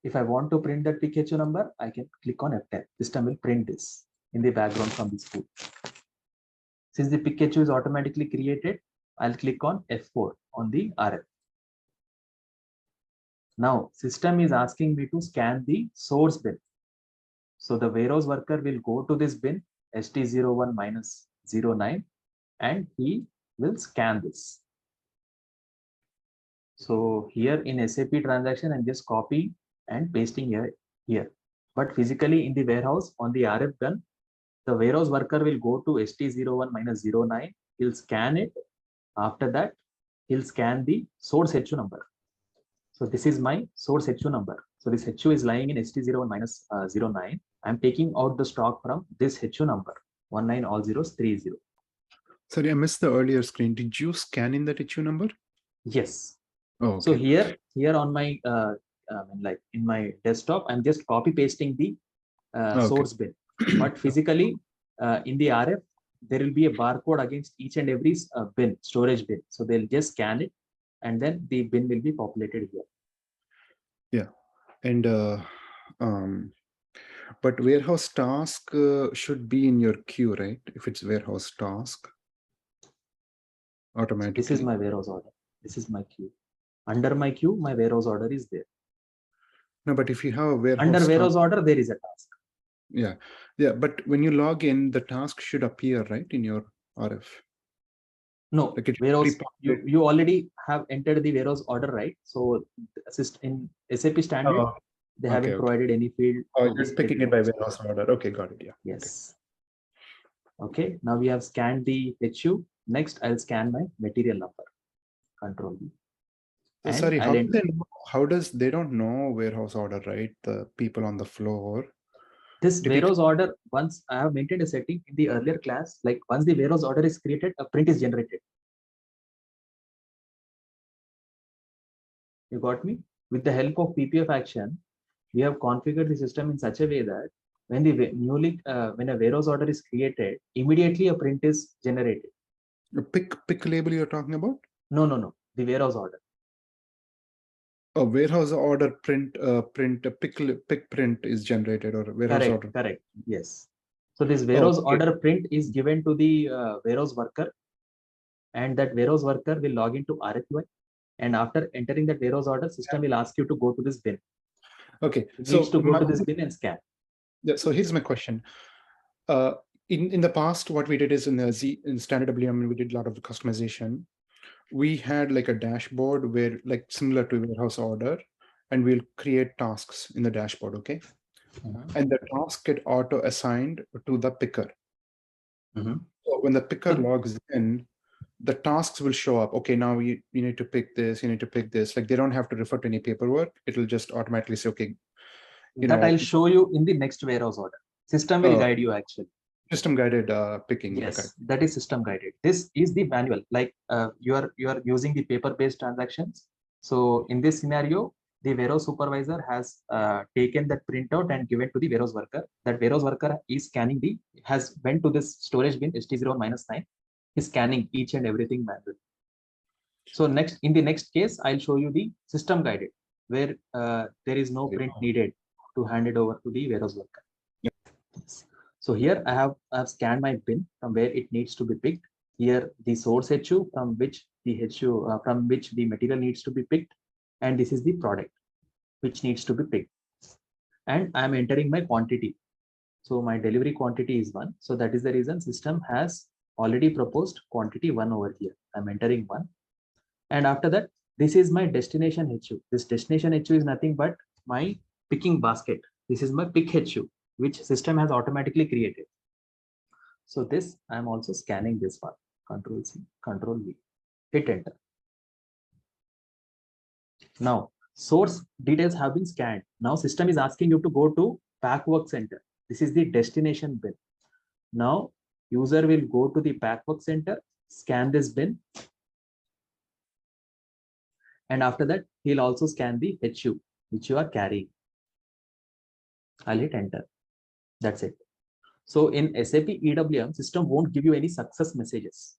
S1: If I want to print that PKHO number, I can click on F10. System will print this in the background from this tool. Since the PKHO is automatically created, I'll click on F4 on the RF. Now, system is asking me to scan the source bin. So the warehouse worker will go to this bin ST01-09 and he will scan this. So here in SAP transaction, I'm just copy and pasting here. But physically in the warehouse on the RF gun, the warehouse worker will go to ST01-09. He'll scan it. After that, he'll scan the source HU number. So this is my source HU number. So this HU is lying in ST01-09. I'm taking out the stock from this HU number 19 all zeros 30.
S2: Sorry, I missed the earlier screen. Did you scan in that HU number?
S1: Yes.
S2: Oh, okay.
S1: So here on my like in my desktop, I'm just copy pasting the source bin. But physically in the RF, there will be a barcode against each and every bin, storage bin. So they'll just scan it and then the bin will be populated here.
S2: Yeah. And but warehouse task should be in your queue, right? If it's warehouse task, automatically.
S1: This is my warehouse order. This is my queue. Under my queue, my warehouse order is there.
S2: No, but if you have a warehouse
S1: under warehouse order, there is a task.
S2: Yeah. But when you log in, the task should appear, right, in your RF.
S1: No,
S2: like
S1: warehouse, you already have entered the warehouse order, right? So in SAP standard, they haven't provided any field.
S2: Oh, just picking it by warehouse order. Okay, got it. Yeah.
S1: Yes. Okay, now we have scanned the HU. Next, I'll scan my material number. Control V.
S2: Sorry, how does they don't know warehouse order, right? The people on the floor.
S1: This warehouse order, once I have maintained a setting in the earlier class, like once the warehouse order is created, a print is generated. You got me? With the help of PPF action, we have configured the system in such a way that when the when a warehouse order is created, immediately a print is generated.
S2: The pick label you're talking about?
S1: No. The warehouse order.
S2: A warehouse order print pick print is generated, or warehouse order.
S1: Correct. Yes. So this warehouse order print is given to the warehouse worker, and that warehouse worker will log into RFUI. And after entering that warehouse order, system will ask you to go to this bin.
S2: Okay.
S1: It needs to go to this bin and scan.
S2: Yeah. So here's my question. In the past, what we did is in standard WM, we did a lot of customization. We had like a dashboard where like similar to warehouse order, and we'll create tasks in the dashboard. Okay. And the task get auto assigned to the picker. So when the picker logs in, the tasks will show up. Okay, now you need to pick this, you need to pick this. Like they don't have to refer to any paperwork. It'll just automatically say, okay.
S1: I'll show you in the next warehouse order. System will guide you actually.
S2: System guided picking.
S1: Yes,
S2: okay.
S1: That is system guided. This is the manual. Like you are using the paper-based transactions. So in this scenario, the warehouse supervisor has taken that printout and given to the warehouse worker. That warehouse worker is scanning has went to this storage bin ST01-9. Is scanning each and everything manually. So in the next case, I'll show you the system guided, where there is no print needed to hand it over to the warehouse worker. Yes. So here I have scanned my bin from where it needs to be picked. Here the source HU from which the material needs to be picked, and this is the product which needs to be picked. And I am entering my quantity. So my delivery quantity is 1. So that is the reason system has already proposed quantity 1 over here. I'm entering 1. And after that, this is my destination HU. This destination HU is nothing but my picking basket. This is my pick HU, which system has automatically created. So this, I'm also scanning this one. Control C, Control V, hit enter. Now source details have been scanned. Now system is asking you to go to pack work center. This is the destination bin. Now user will go to the pack work center, scan this bin, and after that he'll also scan the HU which you are carrying. I'll hit enter. That's it. So in SAP EWM, system won't give you any success messages.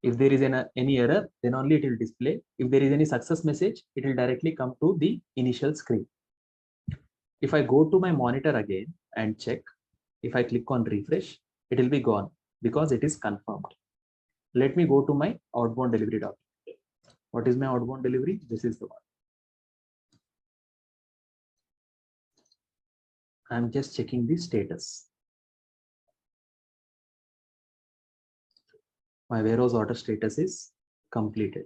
S1: If there is any error, then only it will display. If there is any success message, it will directly come to the initial screen. If I go to my monitor again and check, if I click on refresh, it will be gone because it is confirmed. Let me go to my outbound delivery document. What is my outbound delivery? This is the one. I'm just checking the status. My warehouse order status is completed.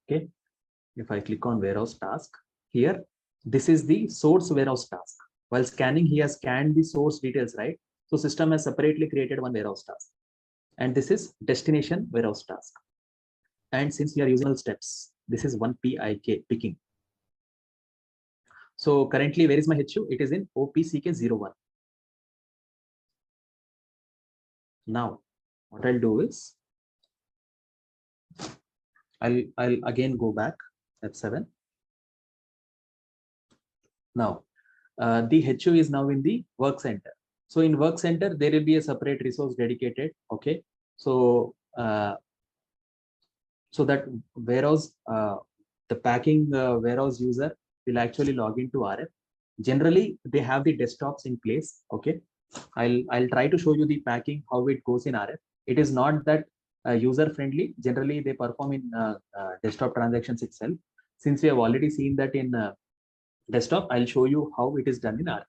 S1: Okay. If I click on warehouse task here, this is the source warehouse task. While scanning, he has scanned the source details, right? So system has separately created one warehouse task. And this is destination warehouse task. And since we are using steps, this is one PIK picking. So currently, where is my HU? It is in OPCK01. Now, what I'll do is, I'll again go back F7. Now, the HU is now in the work center. So in work center, there will be a separate resource dedicated. Okay. So, so that warehouse, the packing warehouse user will actually log into RF. Generally, they have the desktops in place. Okay. I'll try to show you the packing, how it goes in RF. It is not that user friendly. Generally, they perform in desktop transactions itself. Since we have already seen that in desktop, I'll show you how it is done in RF.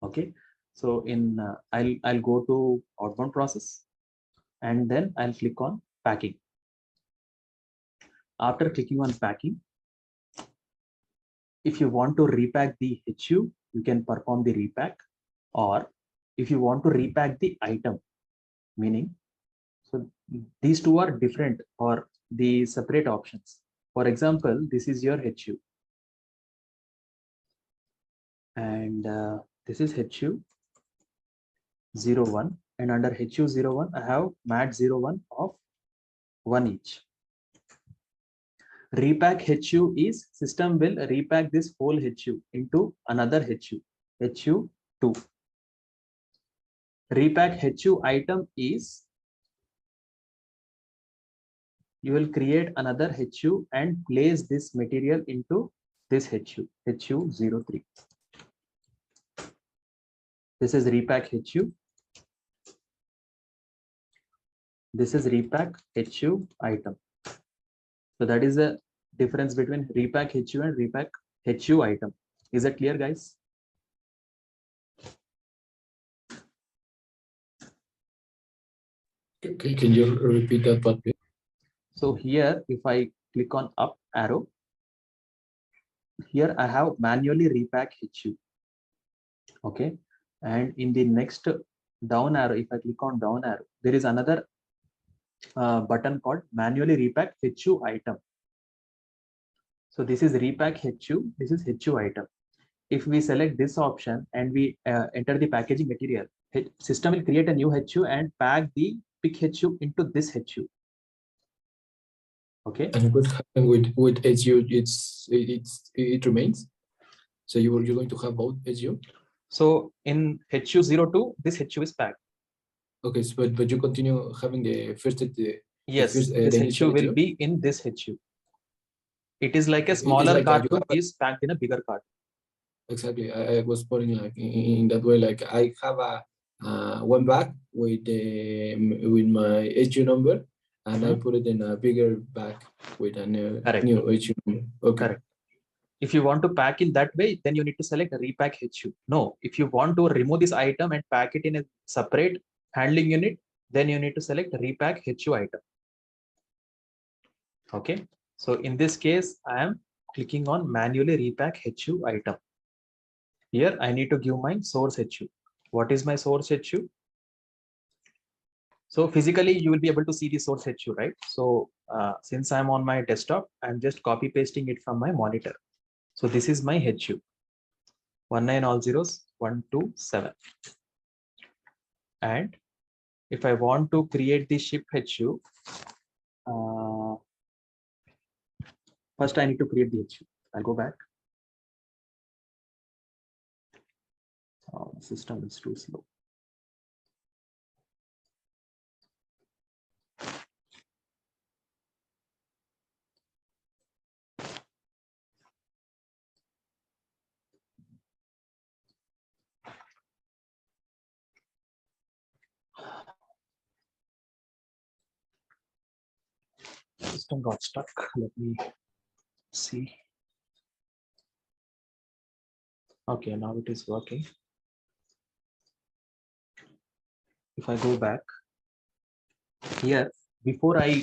S1: Okay. So in I'll go to outbound process, and then I'll click on packing. After clicking on packing, if you want to repack the HU, you can perform the repack. Or if you want to repack the item, meaning, so these two are different or the separate options. For example, this is your HU. And this is HU 01. And under HU 01, I have MAT 01 of 1 each. Repack HU is system will repack this whole HU into another HU, HU2. Repack HU item is you will create another HU and place this material into this HU, HU03. This is repack HU. This is repack HU item. So that is the difference between repack HU and repack HU item. Is that clear, guys?
S6: Can you repeat that part, please?
S1: So here, if I click on up arrow, here I have manually repack HU. Okay. And in the next down arrow, if I click on down arrow, there is another button called manually repack HU item. So this is repack HU, this is HU item. If we select this option and we enter the packaging material, system will create a new HU and pack the pick HU into this HU. Okay.
S6: And what happened with HU? It remains. So you're going to have both HU.
S1: So in HU02, this HU is packed.
S6: Okay, so, but you continue having the first.
S1: Yes, this HU will be in this HU. It is like a smaller carton is packed in a bigger carton.
S6: Exactly, I was putting like in that way. Like I have a one bag with my HU number, and I put it in a bigger bag with a new HU number. Okay.
S1: Correct. If you want to pack in that way, then you need to select a repack HU. No, if you want to remove this item and pack it in a separate handling unit, then you need to select repack HU item. Okay. So in this case, I am clicking on manually repack HU item. Here I need to give my source HU. What is my source HU? So physically, you will be able to see the source HU, right? So since I'm on my desktop, I'm just copy pasting it from my monitor. So this is my HU, 19 all zeros, 127. And if I want to create the ship HU, first I need to create the HU. I'll go back. Oh, the system is too slow. System got stuck. Let me see. Okay, now it is working. If I go back here, before I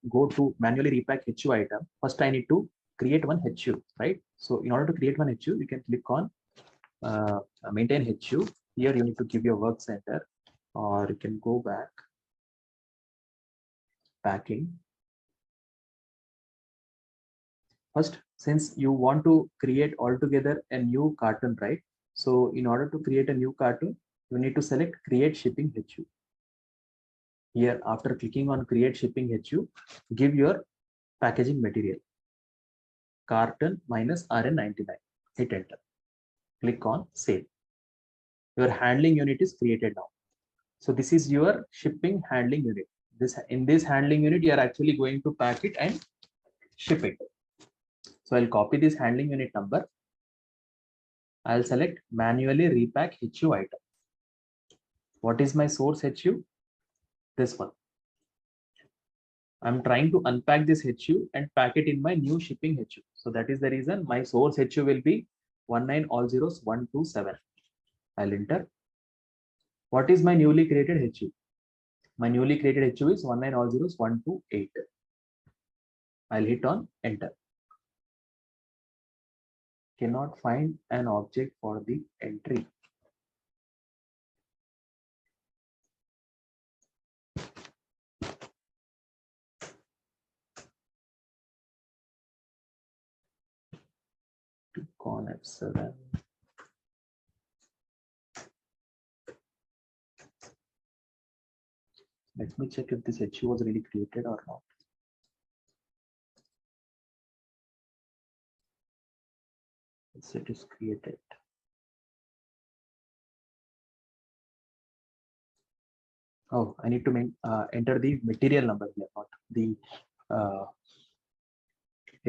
S1: go to manually repack HU item, first I need to create one HU, right? So in order to create one HU, you can click on maintain HU. Here you need to give your work center, or you can go back, packing. First, since you want to create altogether a new cartoon, right? So in order to create a new cartoon, you need to select create shipping HU. Here, after clicking on create shipping HU, give your packaging material, carton minus RN99, hit enter, click on save. Your handling unit is created now. So this is your shipping handling unit. In this handling unit, you are actually going to pack it and ship it. So I'll copy this handling unit number. I'll select manually repack HU item. What is my source HU? This one. I'm trying to unpack this HU and pack it in my new shipping HU. So that is the reason my source HU will be 19 all zeros 127. I'll enter. What is my newly created HU? My newly created HU is 19 all zeros 128. I'll hit on enter. Cannot find an object for the entry. Click on F7. Let me check if this HU was really created or not. Yes, it is created. Oh, I need to enter the material number here, not the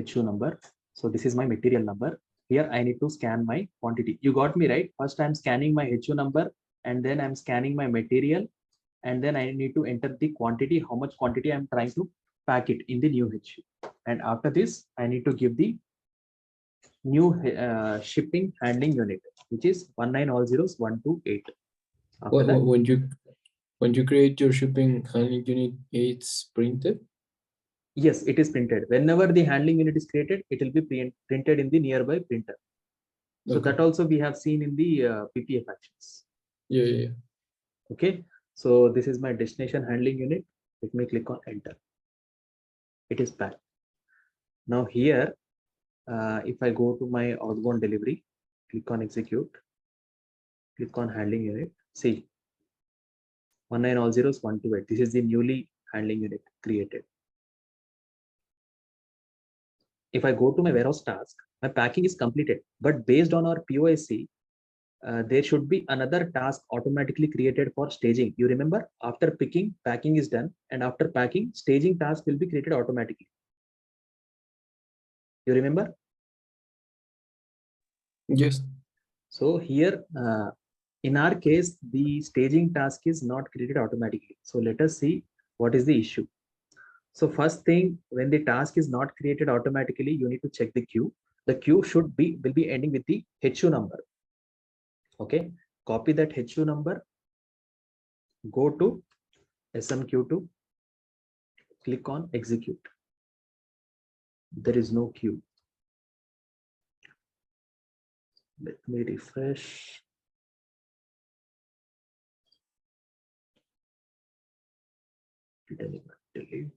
S1: HU number. So this is my material number. Here I need to scan my quantity. You got me right? First I'm scanning my HU number, and then I'm scanning my material, and then I need to enter the quantity, how much quantity I'm trying to pack it in the new HU. And after this, I need to give the new shipping handling unit, which is 19 all zeros 128. After that,
S6: when you create your shipping handling unit, it's printed.
S1: Yes, it is printed. Whenever the handling unit is created, it will be printed in the nearby printer. So
S6: Okay.
S1: that also we have seen in the PPF actions.
S6: Yeah.
S1: Okay, so this is my destination handling unit. Let me click on enter. It is packed. Now here, if I go to my outbound delivery, click on execute, click on handling unit. See, 19 all zeros 128. This is the newly handling unit created. If I go to my warehouse task, my packing is completed, but based on our POSC, there should be another task automatically created for staging. You remember, after picking, packing is done, and after packing, staging task will be created automatically. You remember?
S6: Yes.
S1: So here, in our case, the staging task is not created automatically. So let us see what is the issue. So first thing, when the task is not created automatically, you need to check the queue. The queue will be ending with the HU number. Okay, copy that HU number, go to SMQ2, click on execute. There is no queue. Let me refresh. delete.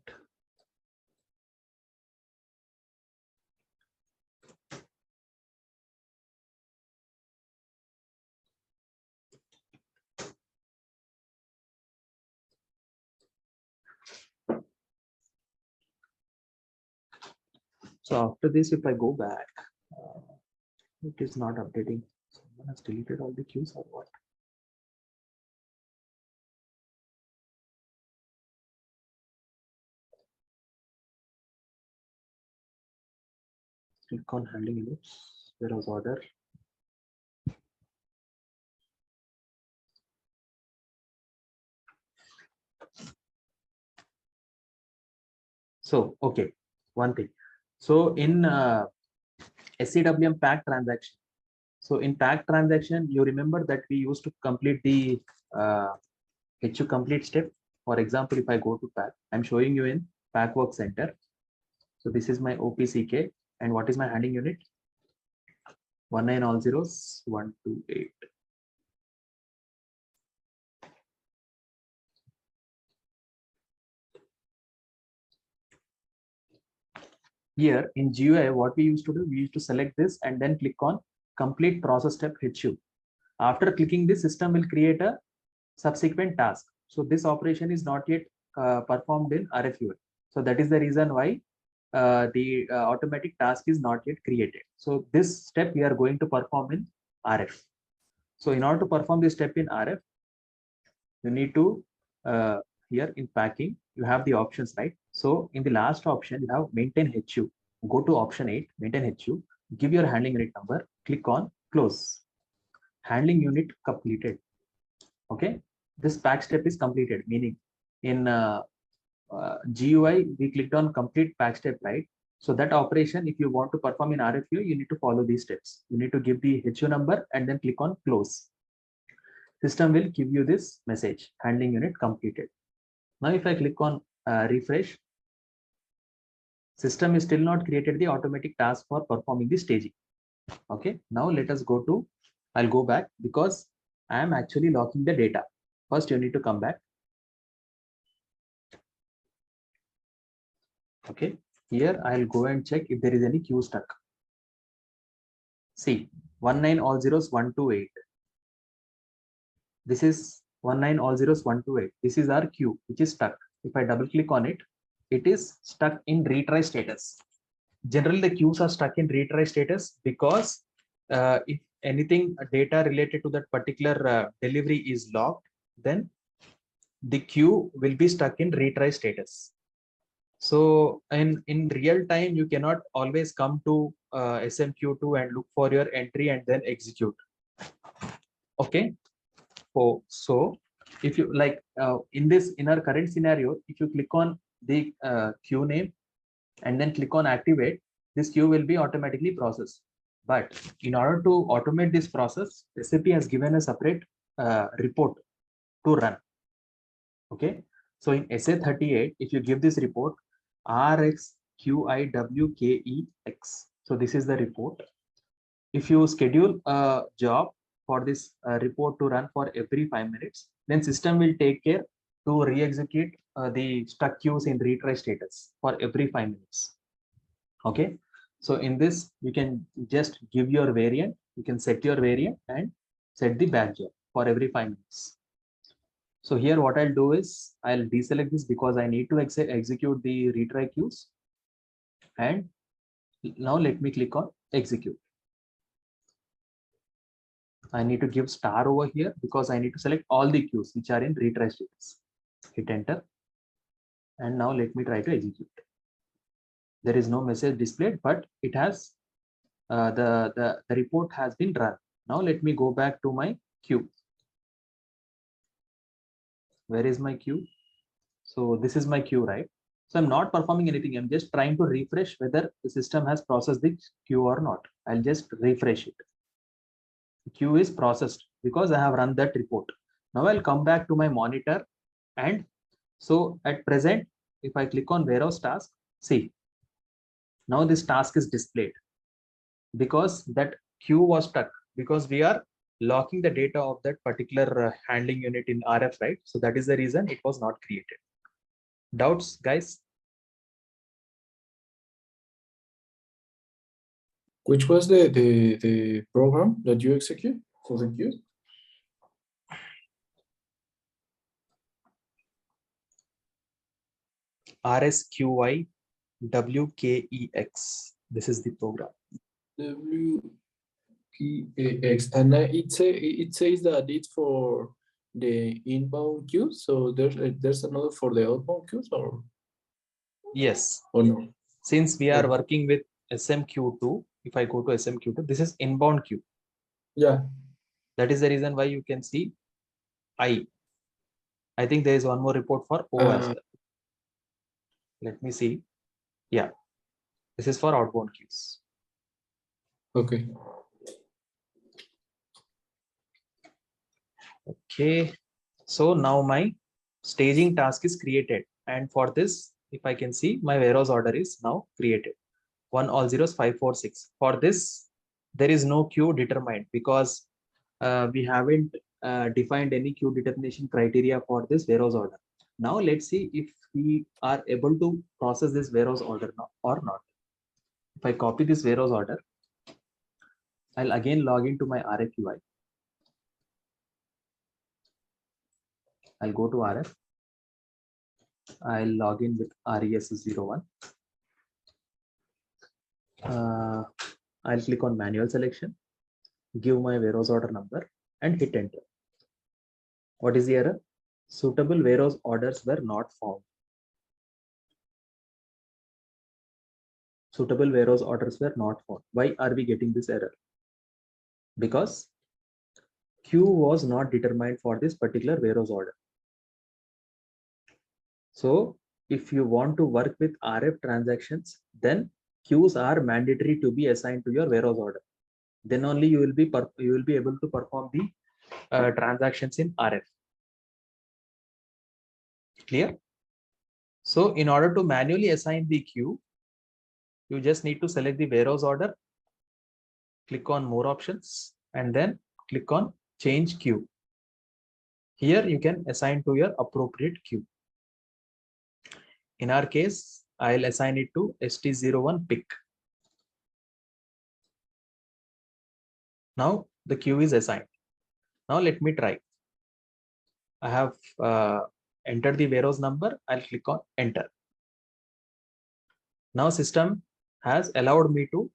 S1: So after this, if I go back, it is not updating. Someone has deleted all the queues or what? Click on handling units. There was order. So, okay, one thing. So in SCWM pack transaction. So in pack transaction, you remember that we used to complete the HU complete step. For example, if I go to pack, I'm showing you in pack work center. So this is my OPCK, and what is my handling unit? 19 all zeros 128. Here in GUI, what we used to do, we used to select this and then click on complete process step HU. After clicking this, system will create a subsequent task. So this operation is not yet performed in RFUI. So that is the reason why the automatic task is not yet created. So this step we are going to perform in RF. So in order to perform this step in RF, you need to here in packing, you have the options, right? So in the last option, you have maintain HU. Go to option 8, maintain HU, give your handling unit number, click on close. Handling unit completed. Okay, this pack step is completed, meaning in GUI, we clicked on complete pack step, right? So that operation, if you want to perform in RFU, you need to follow these steps. You need to give the HU number and then click on close. System will give you this message, handling unit completed. Now, if I click on refresh, system is still not created the automatic task for performing the staging. Okay, now let us go to, I'll go back because I am actually locking the data. First, you need to come back. Okay, here I'll go and check if there is any queue stuck. See, 19 all zeros 128. This is 19 all zeros 128. This is our queue which is stuck. If I double click on it, it is stuck in retry status. Generally, the queues are stuck in retry status because if anything data related to that particular delivery is locked, then the queue will be stuck in retry status. So in real time, you cannot always come to SMQ2 and look for your entry and then execute. Okay. So if you like in our current scenario, if you click on the queue name and then click on activate, this queue will be automatically processed. But in order to automate this process, SAP has given a separate report to run. Okay. So in SA38, if you give this report, RXQIWKEX. So this is the report. If you schedule a job for this report to run for every 5 minutes, then system will take care to re-execute the stuck queues in retry status for every 5 minutes. Okay. So in this, you can just give your variant. You can set your variant and set the batch job for every 5 minutes. So here what I'll do is I'll deselect this because I need to execute the retry queues. And now let me click on execute. I need to give star over here because I need to select all the queues which are in retry status. Hit enter. And now let me try to execute. There is no message displayed, but it has the report has been run. Now let me go back to my queue. Where is my queue? So this is my queue, right? So I'm not performing anything. I'm just trying to refresh whether the system has processed the queue or not. I'll just refresh it. The queue is processed because I have run that report. Now I'll come back to my monitor. And so at present, if I click on warehouse task, see, now this task is displayed because that queue was stuck because we are locking the data of that particular handling unit in RF, right? So that is the reason it was not created. Doubts, guys?
S6: Which was the program that you execute for the queue?
S1: RSQI WKEX. This is the program.
S6: WKEX, and it says that it's for the inbound queues. So there's another for the outbound queues, or
S1: Yes.
S6: or no?
S1: Since we are
S6: Okay.
S1: working with SMQ2, if I go to SMQ2, this is inbound queue.
S6: Yeah.
S1: That is the reason why you can see I think there is one more report for O as well. Let me see. Yeah, this is for outbound queues.
S6: Okay.
S1: Okay, so now my staging task is created, and for this, if I can see, my warehouse order is now created. 1 all zeros 546. For this, there is no queue determined because we haven't defined any queue determination criteria for this warehouse order. Now let's see if we are able to process this warehouse order or not. If I copy this warehouse order, I'll again log into my RFQI. I'll go to RF. I'll log in with RES01. I'll click on manual selection, give my warehouse order number and hit enter. What is the error? Suitable warehouse orders were not found. Suitable warehouse orders were not found. Why are we getting this error? Because queue was not determined for this particular warehouse order. So if you want to work with RF transactions, then queues are mandatory to be assigned to your warehouse order. Then only you will be able to perform the transactions in RF. Clear? So in order to manually assign the queue, you just need to select the warehouse order, click on more options, and then click on change queue. Here you can assign to your appropriate queue. In our case, I'll assign it to ST01 pick. Now the queue is assigned. Now let me try. I have entered the warehouse number. I'll click on enter. Now system has allowed me to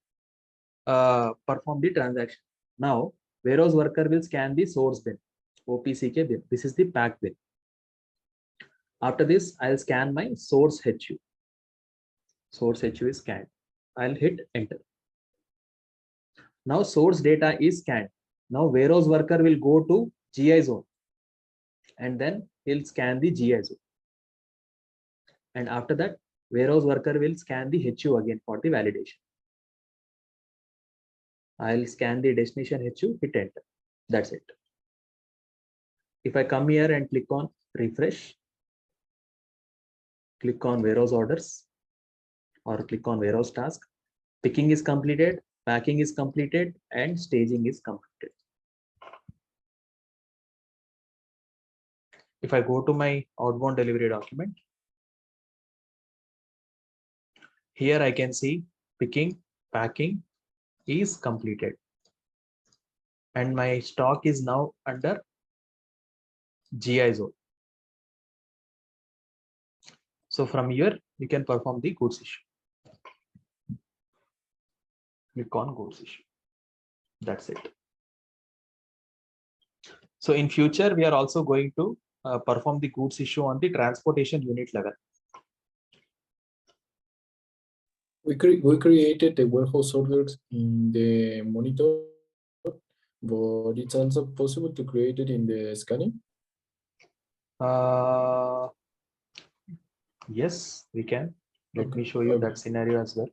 S1: perform the transaction. Now warehouse worker will scan the source bin, OPCK bin. This is the pack bin. After this, I'll scan my source HU. Source HU is scanned. I'll hit enter. Now source data is scanned. Now warehouse worker will go to GI zone and then he'll scan the GI zone. And after that, warehouse worker will scan the HU again for the validation. I'll scan the destination HU, hit enter. That's it. If I come here and click on refresh, click on warehouse orders or click on warehouse task, picking is completed, packing is completed, and staging is completed. If I go to my outbound delivery document, here I can see picking, packing is completed. And my stock is now under GI zone. So from here, you can perform the goods issue. Click on goods issue. That's it. So in future, we are also going to perform the goods issue on the transportation unit level.
S6: We created the warehouse orders in the monitor, but it's also possible to create it in the scanning.
S1: Yes, we can. Let me show you that scenario as well.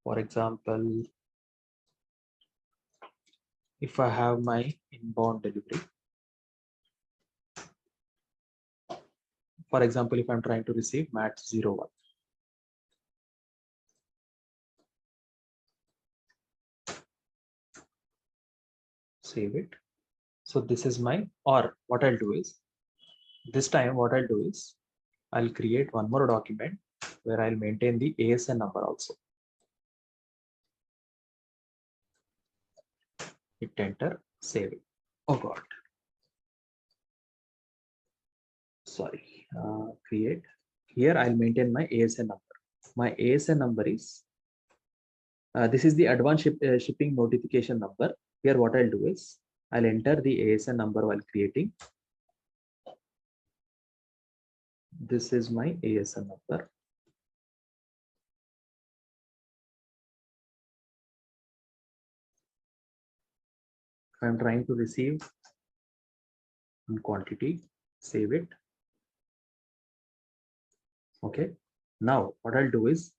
S1: For example, if I have my inbound delivery, for example, if I'm trying to receive MAT 01. Save it. So this is my, or what I'll do is, This time what I'll do is I'll create one more document where I'll maintain the ASN number also. Hit enter, save it. Oh God. Sorry, create. Here I'll maintain my ASN number. My ASN number is, this is the advanced shipping notification number. Here what I'll do is I'll enter the ASN number while creating. This is my ASN number. I'm trying to receive in quantity, save it. Okay. Now what I'll do is,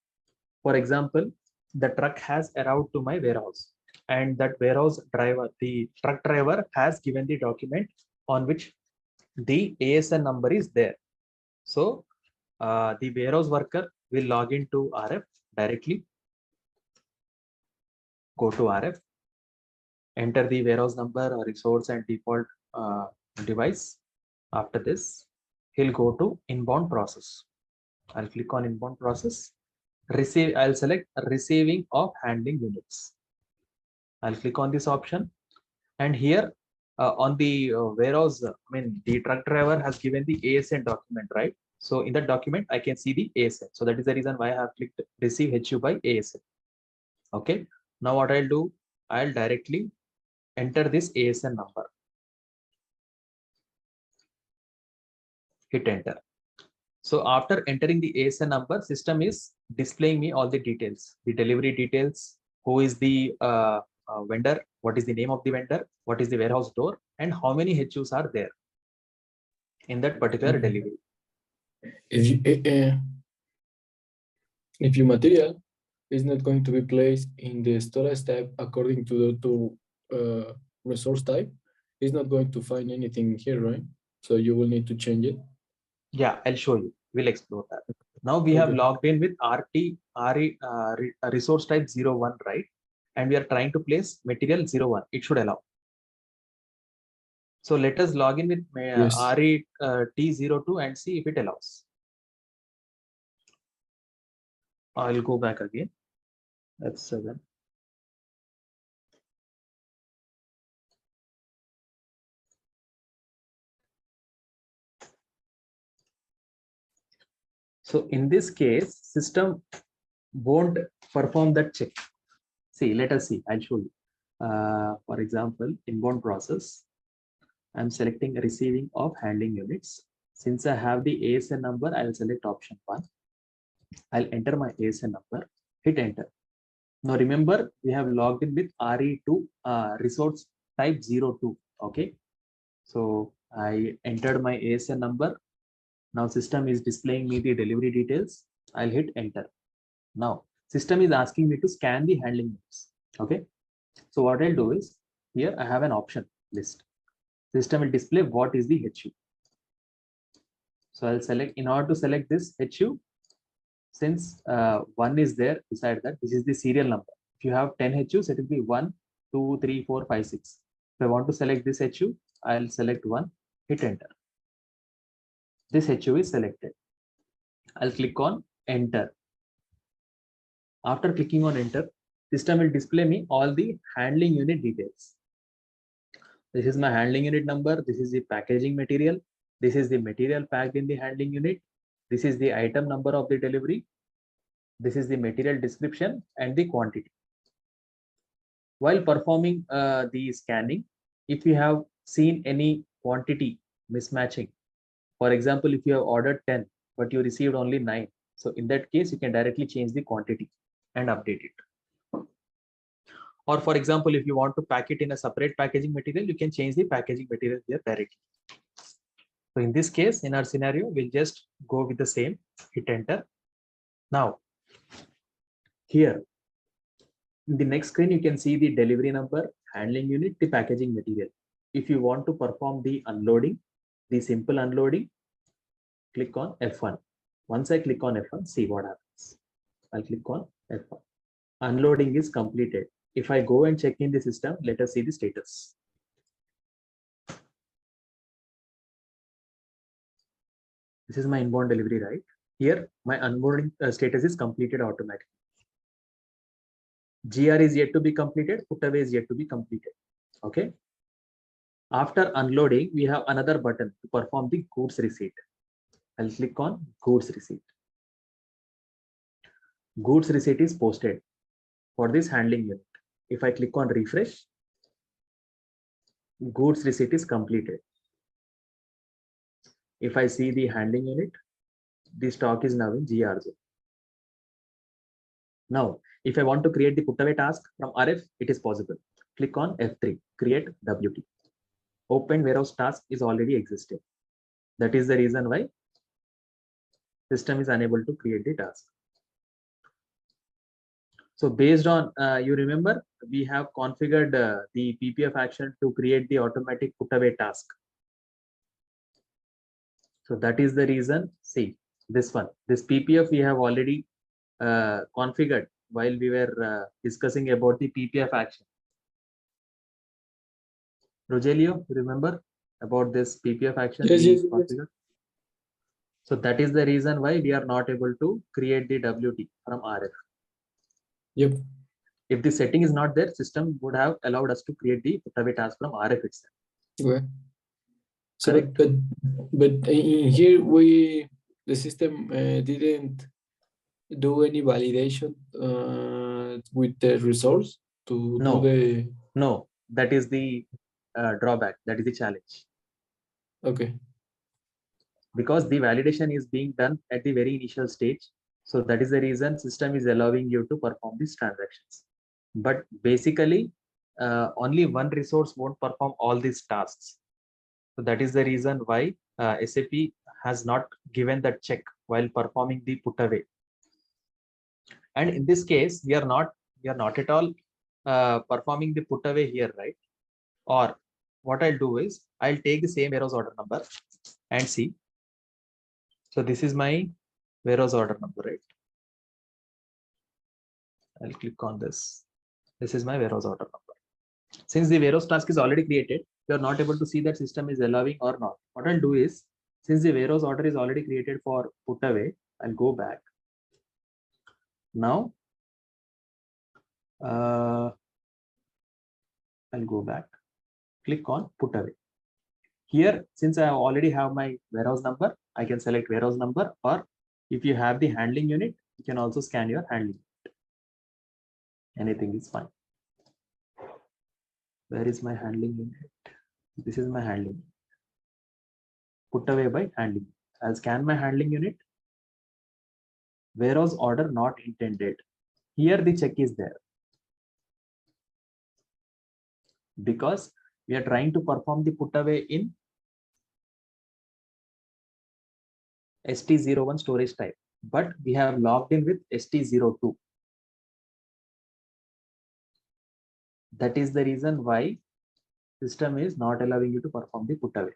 S1: for example, the truck has arrived to my warehouse, and that warehouse driver, the truck driver, has given the document on which the ASN number is there. So the warehouse worker will log into RF directly. Go to RF, enter the warehouse number or resource and default device. After this, he'll go to inbound process. I'll click on inbound process. Receive. I'll select receiving of handling units. I'll click on this option, and here on the warehouse, the truck driver has given the ASN document, right? So in that document, I can see the ASN. So that is the reason why I have clicked receive HU by ASN. Okay. Now what I'll do, I'll directly enter this ASN number. Hit enter. So after entering the ASN number, system is displaying me all the details, the delivery details, who is the vendor, what is the name of the vendor, what is the warehouse door, and how many HUs are there in that particular delivery.
S6: If your material is not going to be placed in the storage type according to the resource type, it's not going to find anything here, right? So you will need to change it.
S1: Yeah, I'll show you. We'll explore that. Now we have logged in with resource type 01, right? And we are trying to place material 01. It should allow. So let us log in with T02 and see if it allows. I'll go back again. That's 7. So in this case, system won't perform that check. See, let us see. I'll show you. For example, inbound process. I'm selecting receiving of handling units. Since I have the ASN number, I'll select option 1. I'll enter my ASN number, hit enter. Now remember, we have logged in with RE2 resource type 02. Okay. So I entered my ASN number. Now system is displaying me the delivery details. I'll hit enter. Now system is asking me to scan the handling units. Okay. So what I'll do is, here I have an option list. System will display what is the HU. So I'll select, in order to select this HU, since 1 is there beside that, this is the serial number. If you have 10 HUs, it will be 1, 2, 3, 4, 5, 6. If I want to select this HU, I'll select 1, hit enter. This HU is selected. I'll click on enter. After clicking on enter, system will display me all the handling unit details. This is my handling unit number. This is the packaging material. This is the material packed in the handling unit. This is the item number of the delivery. This is the material description and the quantity. While performing the scanning, if you have seen any quantity mismatching, for example, if you have ordered 10, but you received only 9. So in that case, you can directly change the quantity and update it. Or for example, if you want to pack it in a separate packaging material, you can change the packaging material here directly. So in this case, in our scenario, we'll just go with the same, hit enter. Now, here, in the next screen, you can see the delivery number, handling unit, the packaging material. If you want to perform the unloading, the simple unloading, click on F1. Once I click on F1, see what happens. I'll click on F1. Unloading is completed. If I go and check in the system, let us see the status. This is my inbound delivery, right? Here, my onboarding status is completed automatically. GR is yet to be completed. Put away is yet to be completed. Okay. After unloading, we have another button to perform the goods receipt. I'll click on goods receipt. Goods receipt is posted for this handling unit. If I click on refresh, goods receipt is completed. If I see the handling unit, the stock is now in GR zone. Now, if I want to create the put away task from RF, it is possible. Click on F3, create WT. Open warehouse task is already existing. That is the reason why system is unable to create the task. So based on, you remember, we have configured the PPF action to create the automatic put away task. So that is the reason, see, this one, this PPF we have already configured while we were discussing about the PPF action. Rogelio, you remember about this PPF action?
S6: Yes.
S1: Configured? So that is the reason why we are not able to create the WT from RF.
S6: Yep.
S1: If the setting is not there, system would have allowed us to create the put away task from RF itself.
S6: Okay. So, but in here the system didn't do any validation with the resource to do the.
S1: No, that is the drawback. That is the challenge.
S6: Okay.
S1: Because the validation is being done at the very initial stage. So that is the reason system is allowing you to perform these transactions. But basically, only one resource won't perform all these tasks. So that is the reason why SAP has not given that check while performing the put away. And in this case, we are not at all performing the put away here, right? Or what I'll do is I'll take the same warehouse order number and see. So this is my warehouse order number, right? I'll click on this. This is my warehouse order number. Since the warehouse task is already created, you are not able to see that system is allowing or not. What I'll do is, since the warehouse order is already created for put away, I'll go back. Now, I'll go back, click on put away. Here, since I already have my warehouse number, I can select warehouse number, or if you have the handling unit, you can also scan your handling unit. Anything is fine. Where is my handling unit? This is my handling unit. Put away by handling. I'll scan my handling unit. Warehouse order not intended. Here the check is there. Because we are trying to perform the put away in ST01 storage type, but we have logged in with ST02. That is the reason why system is not allowing you to perform the put away.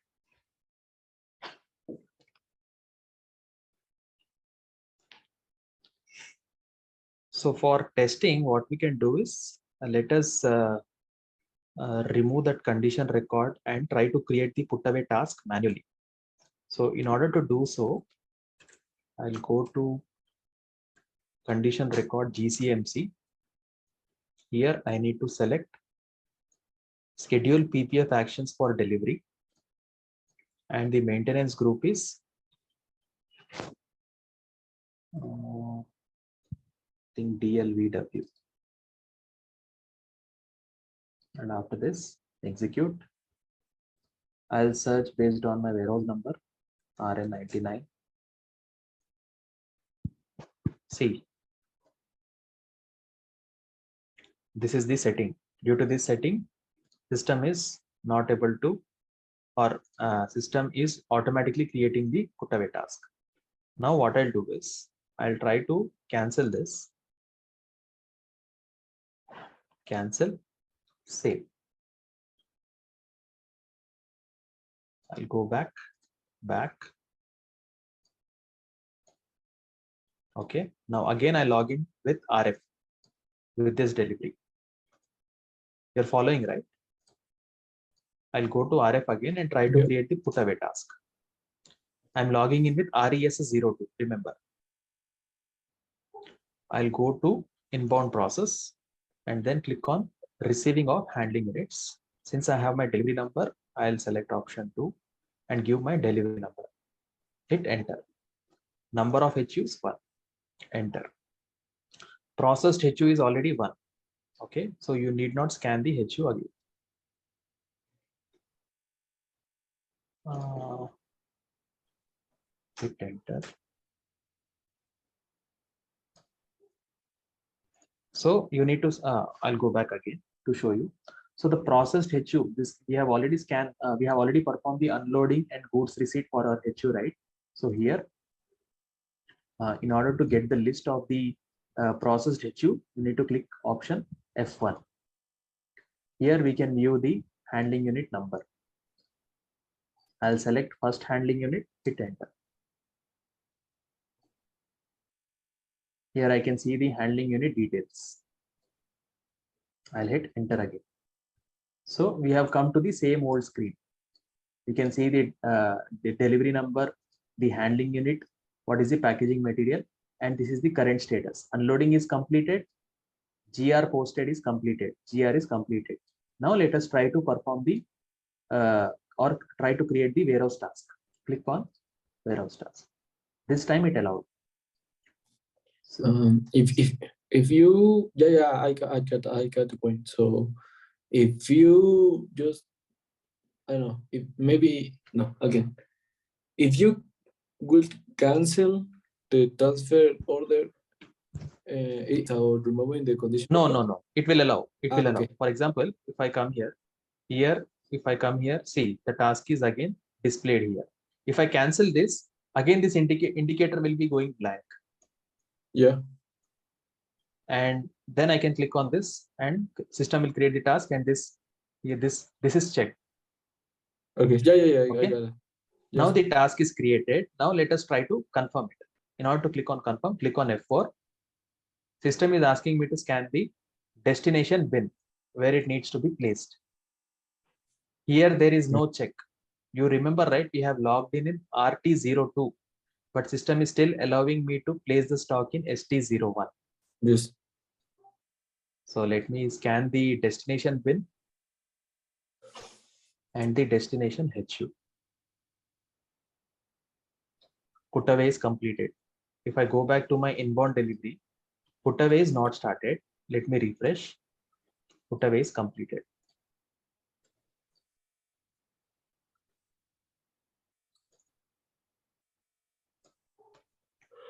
S1: So for testing, what we can do is let us remove that condition record and try to create the put away task manually. So in order to do so, I'll go to condition record GCMC. Here I need to select schedule PPF actions for delivery, and the maintenance group is I think DLVW. And after this, execute. I'll search based on my warehouse number, RN99. See, this is the setting. Due to this setting, system is not able to, or system is automatically creating the put away task. Now what I'll do is I'll try to cancel this. Cancel, save. I'll go back. Okay, now again I log in with RF with this delivery. You're following, right? I'll go to RF again and try to create the put away task. I'm logging in with RES02. Remember, I'll go to inbound process and then click on receiving of handling units. Since I have my delivery number, I'll select option 2 and give my delivery number. Hit enter. Number of HUs 1. Enter. Processed HU is already 1. Okay, so you need not scan the HU again. Hit enter. So you need to, I'll go back again to show you. So the processed HU, this we have already scanned, we have already performed the unloading and goods receipt for our HU, right? So here, in order to get the list of the processed HU, you need to click option F1. Here we can view the handling unit number. I'll select first handling unit, hit enter. Here I can see the handling unit details. I'll hit enter again. So we have come to the same old screen. You can see the delivery number, the handling unit, what is the packaging material, and this is the current status. Unloading is completed. GR posted is completed. GR is completed. Now let us try to perform the or try to create the warehouse task. Click on warehouse task. This time it allowed. So,
S6: If you I got the point. So if you just, I don't know, if maybe no again, if you will cancel the transfer order without removing the condition.
S1: No, it will allow. It will allow.
S6: Okay.
S1: For example, if I come here, if I come here, see the task is again displayed here. If I cancel this, again this indicator will be going blank.
S6: Yeah.
S1: And then I can click on this and system will create the task, and this is checked.
S6: Okay. Yeah.
S1: Okay.
S6: I got it. Yes.
S1: Now the task is created. Now let us try to confirm it. In order to click on confirm, click on F4. System is asking me to scan the destination bin where it needs to be placed. Here there is no check. You remember, right? We have logged in RT02, but system is still allowing me to place the stock in ST01.
S6: Yes.
S1: So let me scan the destination bin and the destination HU. Put away is completed. If I go back to my inbound delivery, put away is not started. Let me refresh. Put away is completed.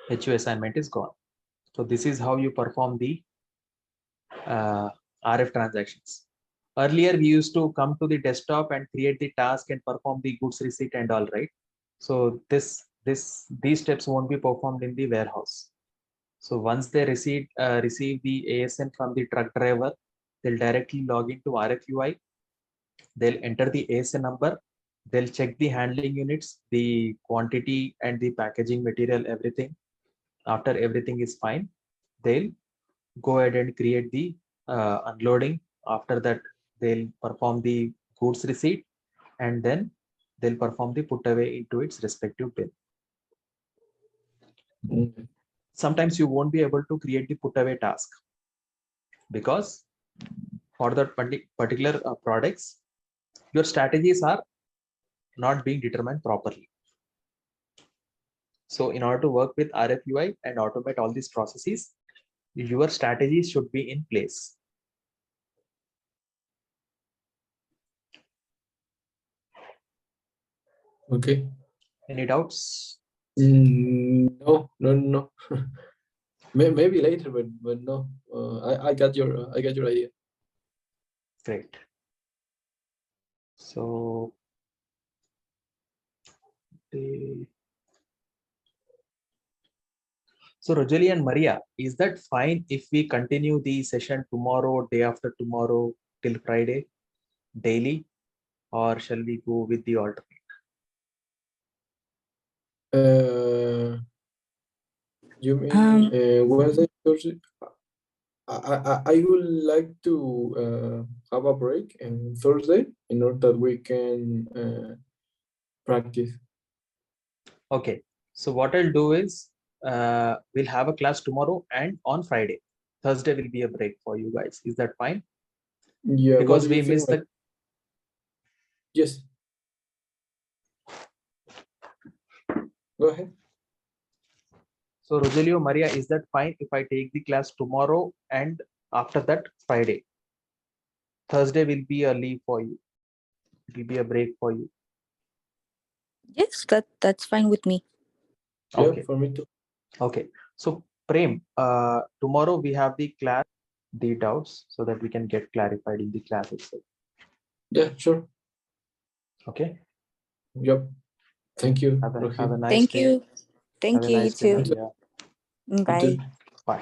S1: HU assignment is gone. So this is how you perform the RF transactions. Earlier, we used to come to the desktop and create the task and perform the goods receipt and all, right? So these steps won't be performed in the warehouse. So once they receive the ASN from the truck driver, they'll directly log into RFUI. They'll enter the ASN number. They'll check the handling units, the quantity and the packaging material, everything. After everything is fine, they'll go ahead and create the unloading. After that, they'll perform the goods receipt, and then they'll perform the put away into its respective bin.
S6: Okay.
S1: Sometimes you won't be able to create the put away task because for that particular products, your strategies are not being determined properly. So in order to work with RFUI and automate all these processes, your strategies should be in place.
S6: Okay.
S1: Any doubts?
S6: No. Maybe later, but no. I got your idea.
S1: Great. So Rosalie and Maria, is that fine if we continue the session tomorrow, day after tomorrow till Friday, daily, or shall we go with the alternate?
S6: You mean Wednesday, Thursday? I would like to have a break on Thursday in order that we can practice.
S1: Okay. So what I'll do is we'll have a class tomorrow and on Friday. Thursday will be a break for you guys. Is that fine?
S6: Yeah,
S1: Because
S6: what do
S1: we
S6: you think?
S1: missed the
S6: Yes. Go ahead.
S1: So Rogelio, Maria, is that fine if I take the class tomorrow and after that Friday? Thursday will be a leave for you. It will be a break for you.
S4: Yes, that's fine with me.
S6: Yeah,
S1: Okay.
S6: for me too.
S1: Okay. So Prem, tomorrow we have the class, the doubts, so that we can get clarified in the class itself.
S6: Yeah, sure.
S1: Okay.
S6: Yep. Thank you.
S1: Have a
S6: Rohit.
S1: nice
S4: Thank
S1: day.
S4: you. Thank
S1: Have a
S4: you,
S1: nice
S4: you
S1: day,
S4: too.
S1: Maria.
S6: You
S4: Bye.
S6: too.
S1: Bye.